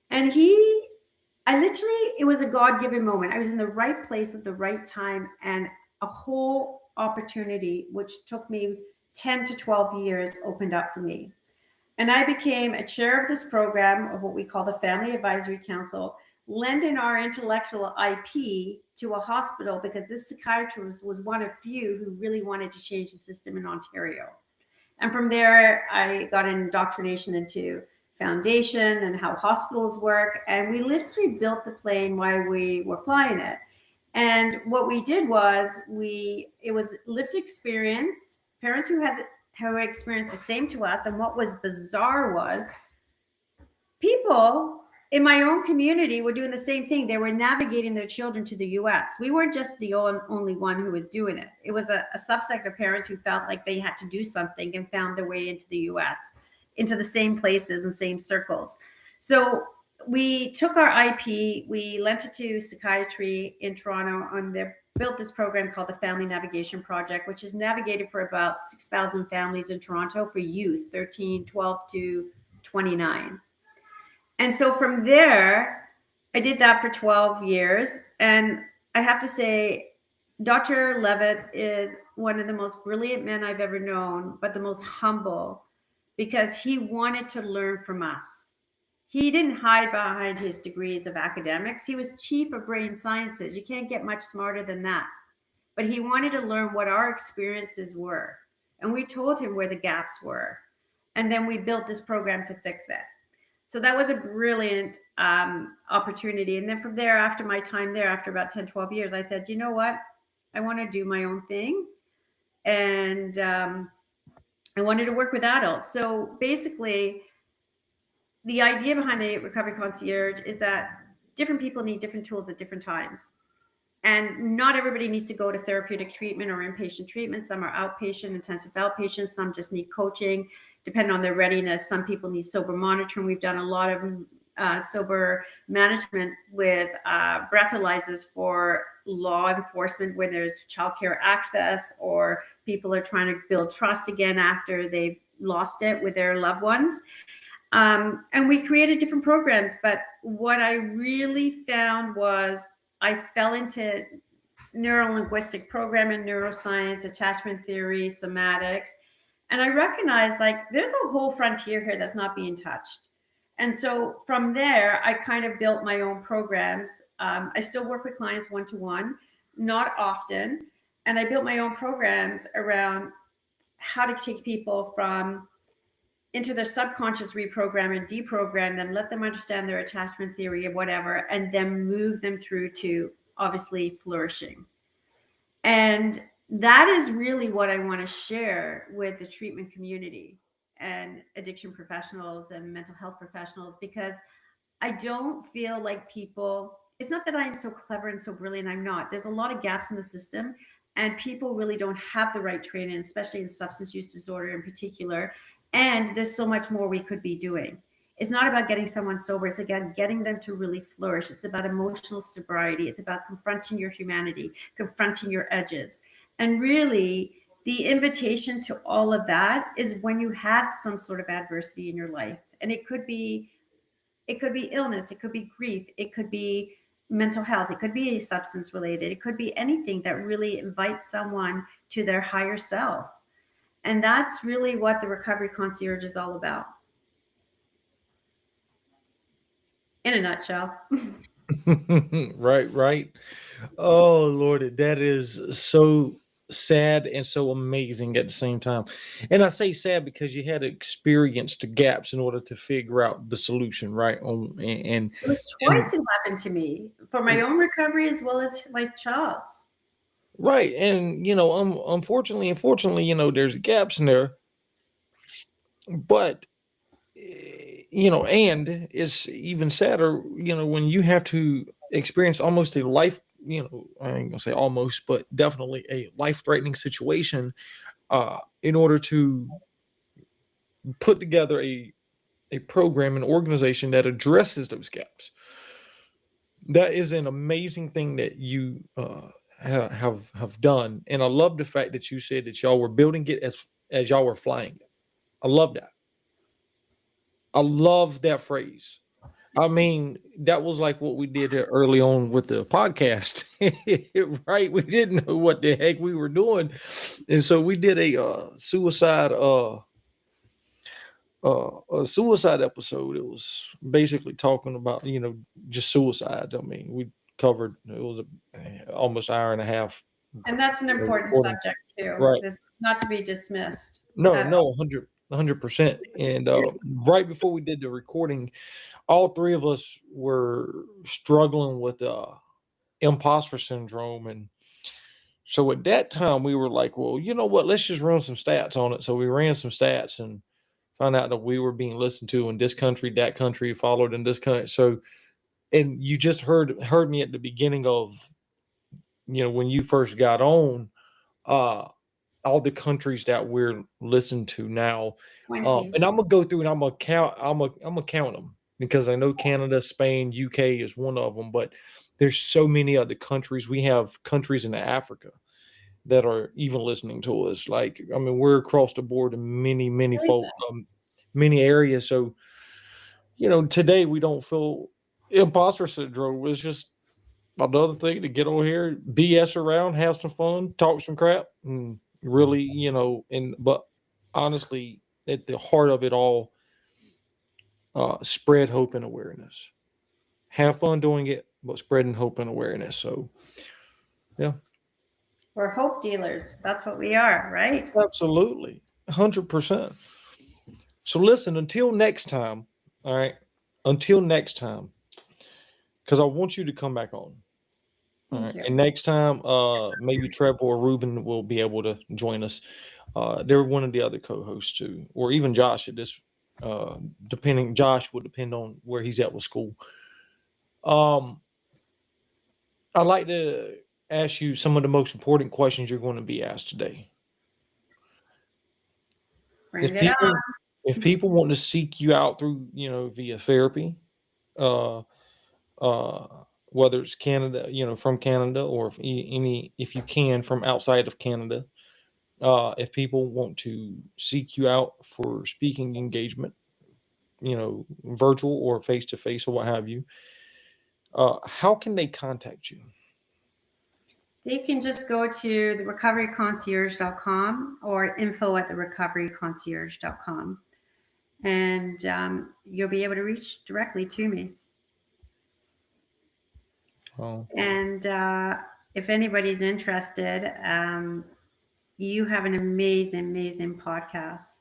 And it was a God given moment. I was in the right place at the right time, and a whole opportunity, which took me 10 to 12 years, opened up for me. And I became a chair of this program of what we call the Family Advisory Council, lending our intellectual IP to a hospital because this psychiatrist was one of few who really wanted to change the system in Ontario. And from there, I got an indoctrination into foundation and how hospitals work. And we literally built the plane while we were flying it. And what we did was it was lived experience, parents who had experienced the same to us. And what was bizarre was people in my own community were doing the same thing. They were navigating their children to the US. We weren't just the only one who was doing it. It was a subset of parents who felt like they had to do something and found their way into the US, into the same places and same circles. So we took our IP, we lent it to psychiatry in Toronto, and they built this program called the Family Navigation Project, which is navigated for about 6,000 families in Toronto for youth, 12 to 29. And so from there, I did that for 12 years. And I have to say, Dr. Levitt is one of the most brilliant men I've ever known, but the most humble, because he wanted to learn from us. He didn't hide behind his degrees of academics. He was chief of brain sciences. You can't get much smarter than that. But he wanted to learn what our experiences were. And we told him where the gaps were. And then we built this program to fix it. So that was a brilliant opportunity. And then from there, after my time there, after about 10, 12 years, I said, you know what? I want to do my own thing. And I wanted to work with adults. So basically, the idea behind the Recovery Concierge is that different people need different tools at different times. And not everybody needs to go to therapeutic treatment or inpatient treatment. Some are outpatient, intensive outpatient. Some just need coaching, depending on their readiness. Some people need sober monitoring. We've done a lot of sober management with breathalyzers for law enforcement when there's childcare access or people are trying to build trust again after they've lost it with their loved ones. And we created different programs. But what I really found was I fell into neuro-linguistic programming, neuroscience, attachment theory, somatics. And I recognized like there's a whole frontier here that's not being touched. And so from there, I kind of built my own programs. I still work with clients one-to-one, not often. And I built my own programs around how to take people from into their subconscious, reprogram and deprogram them, let them understand their attachment theory or whatever, and then move them through to obviously flourishing. And that is really what I want to share with the treatment community and addiction professionals and mental health professionals, because I don't feel like people, it's not that I'm so clever and so brilliant, I'm not. There's a lot of gaps in the system, and people really don't have the right training, especially in substance use disorder in particular. And there's so much more we could be doing. It's not about getting someone sober. It's again getting them to really flourish. It's about emotional sobriety. It's about confronting your humanity, confronting your edges. And really, the invitation to all of that is when you have some sort of adversity in your life. And it could be illness, it could be grief, it could be mental health, it could be substance related, it could be anything that really invites someone to their higher self. And that's really what the Recovery Concierge is all about. In a nutshell. Right. Oh Lord, that is so sad and so amazing at the same time. And I say sad because you had to experience the gaps in order to figure out the solution, right? It was And twice it happened to me for my own recovery as well as my child's. right, and unfortunately, there's gaps in there, but and it's even sadder, when you have to experience almost a life, I ain't gonna say almost, but definitely a life-threatening situation, in order to put together a program, an organization that addresses those gaps. That is an amazing thing that you have done, and I love the fact that you said that y'all were building it as y'all were flying it. I love that. I love that phrase. I mean, that was like what we did early on with the podcast, right? We didn't know what the heck we were doing, and so we did a suicide episode. It was basically talking about just suicide. I mean, we covered it was almost an hour and a half. And that's an important Recording. subject too. Right. This not to be dismissed. No, at all. 100%. And right before we did the recording, all three of us were struggling with imposter syndrome, and so at that time we were like, well, you know what? Let's just run some stats on it. So we ran some stats and found out that we were being listened to in this country, that country, followed in this country. So, and you just heard me at the beginning of, when you first got on, all the countries that we're listened to now. 20. And I'm gonna go through and I'm gonna count them because I know Canada, Spain, UK is one of them, but there's so many other countries. We have countries in Africa that are even listening to us. Like, I mean, we're across the board in many Really folk, sad. many areas. So, today we don't feel imposter syndrome. It's just another thing to get on here, BS around, have some fun, talk some crap, and really, but honestly, at the heart of it all, spread hope and awareness. Have fun doing it, but spreading hope and awareness. So, yeah. We're hope dealers. That's what we are, right? Absolutely. 100%. So listen, until next time, all right? Until next time, because I want you to come back on. All right. Thank you. And next time, maybe Trevor or Ruben will be able to join us. They're one of the other co-hosts too, or even Josh at this, Josh would depend on where he's at with school. I'd like to ask you some of the most important questions you're going to be asked today. Bring it on. If people want to seek you out through, via therapy, whether it's Canada, from Canada, or if you can from outside of Canada, if people want to seek you out for speaking engagement, virtual or face to face or what have you, how can they contact you? They can just go to the recoveryconcierge.com or info@therecoveryconcierge.com, and you'll be able to reach directly to me. Oh. And if anybody's interested, you have an amazing podcast,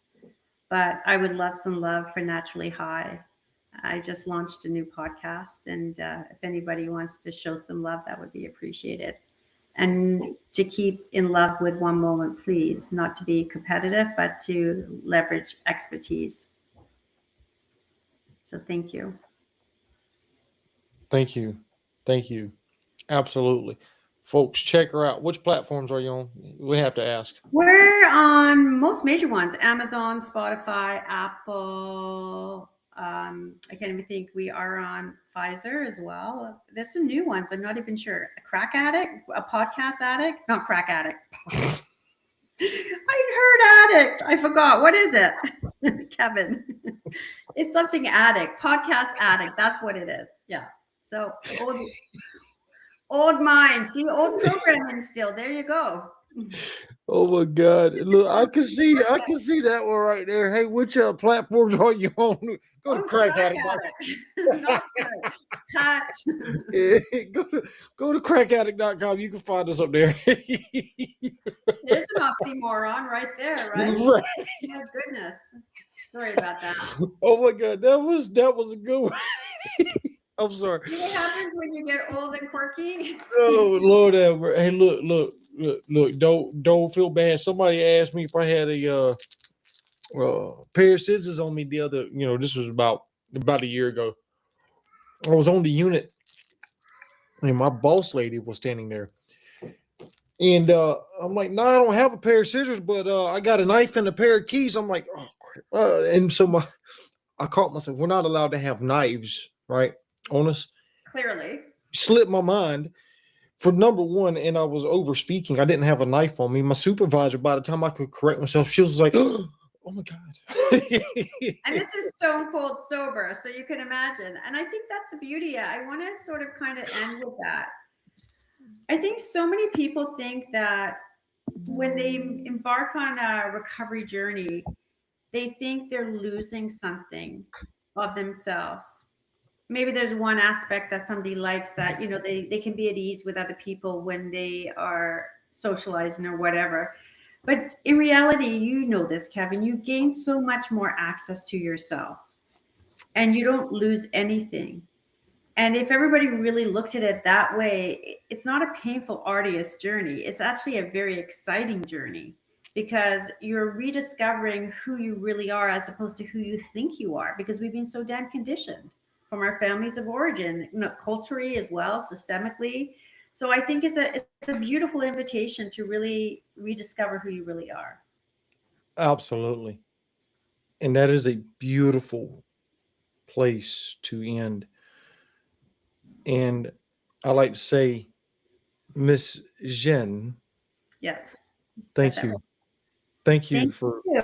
but I would love some love for Naturally High. I just launched a new podcast, and if anybody wants to show some love, that would be appreciated. And to keep in love with one moment, please, not to be competitive, but to leverage expertise. So thank you. Thank you. Absolutely. Folks, check her out. Which platforms are you on? We have to ask. We're on most major ones: Amazon, Spotify, Apple. I can't even think. We are on Pfizer as well. There's some new ones. I'm not even sure. A crack addict, a podcast addict, not crack addict. I heard addict. I forgot. What is it? Kevin. It's something addict, podcast addict. That's what it is. Yeah. So old mind. See, old programming still. There you go. Oh my God! Look, I can see, Support I that. can see that one right there. Hey, which platforms are you on? Go to Oh, Crack crack Addict. addict. Not good. Cut. Yeah, go to crackaddict.com. You can find us up there. There's an oxymoron right there, right? Right. My goodness. Sorry about that. Oh my God, that was a good one. I'm sorry. See what happens when you get old and quirky? Oh Lord, ever. Hey, look. Don't feel bad. Somebody asked me if I had a pair of scissors on me the other. This was about a year ago. I was on the unit, and my boss lady was standing there. And I'm like, no, I don't have a pair of scissors, but I got a knife and a pair of keys. I'm like, oh, crap. And so I caught myself. We're not allowed to have knives, right, on us. Clearly. Slipped my mind for number one, and I was over speaking. I didn't have a knife on me. My supervisor, by the time I could correct myself, she was like, oh my God. And this is stone cold sober, so you can imagine. And I think that's the beauty. I want to sort of kind of end with that. I think so many people think that when they embark on a recovery journey, they think they're losing something of themselves. Maybe there's one aspect that somebody likes, that they can be at ease with other people when they are socializing or whatever. But in reality, this, Kevin, you gain so much more access to yourself and you don't lose anything. And if everybody really looked at it that way, it's not a painful, arduous journey. It's actually a very exciting journey, because you're rediscovering who you really are as opposed to who you think you are, because we've been so damn conditioned from our families of origin, culturally as well, systemically. So I think it's a beautiful invitation to really rediscover who you really are. Absolutely. And that is a beautiful place to end. And I like to say, Miss Jen, Yes. thank you. Thank you Thank for you.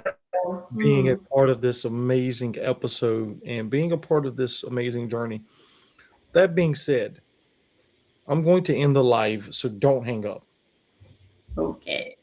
being a part of this amazing episode and being a part of this amazing journey. That being said, I'm going to end the live, so don't hang up. Okay.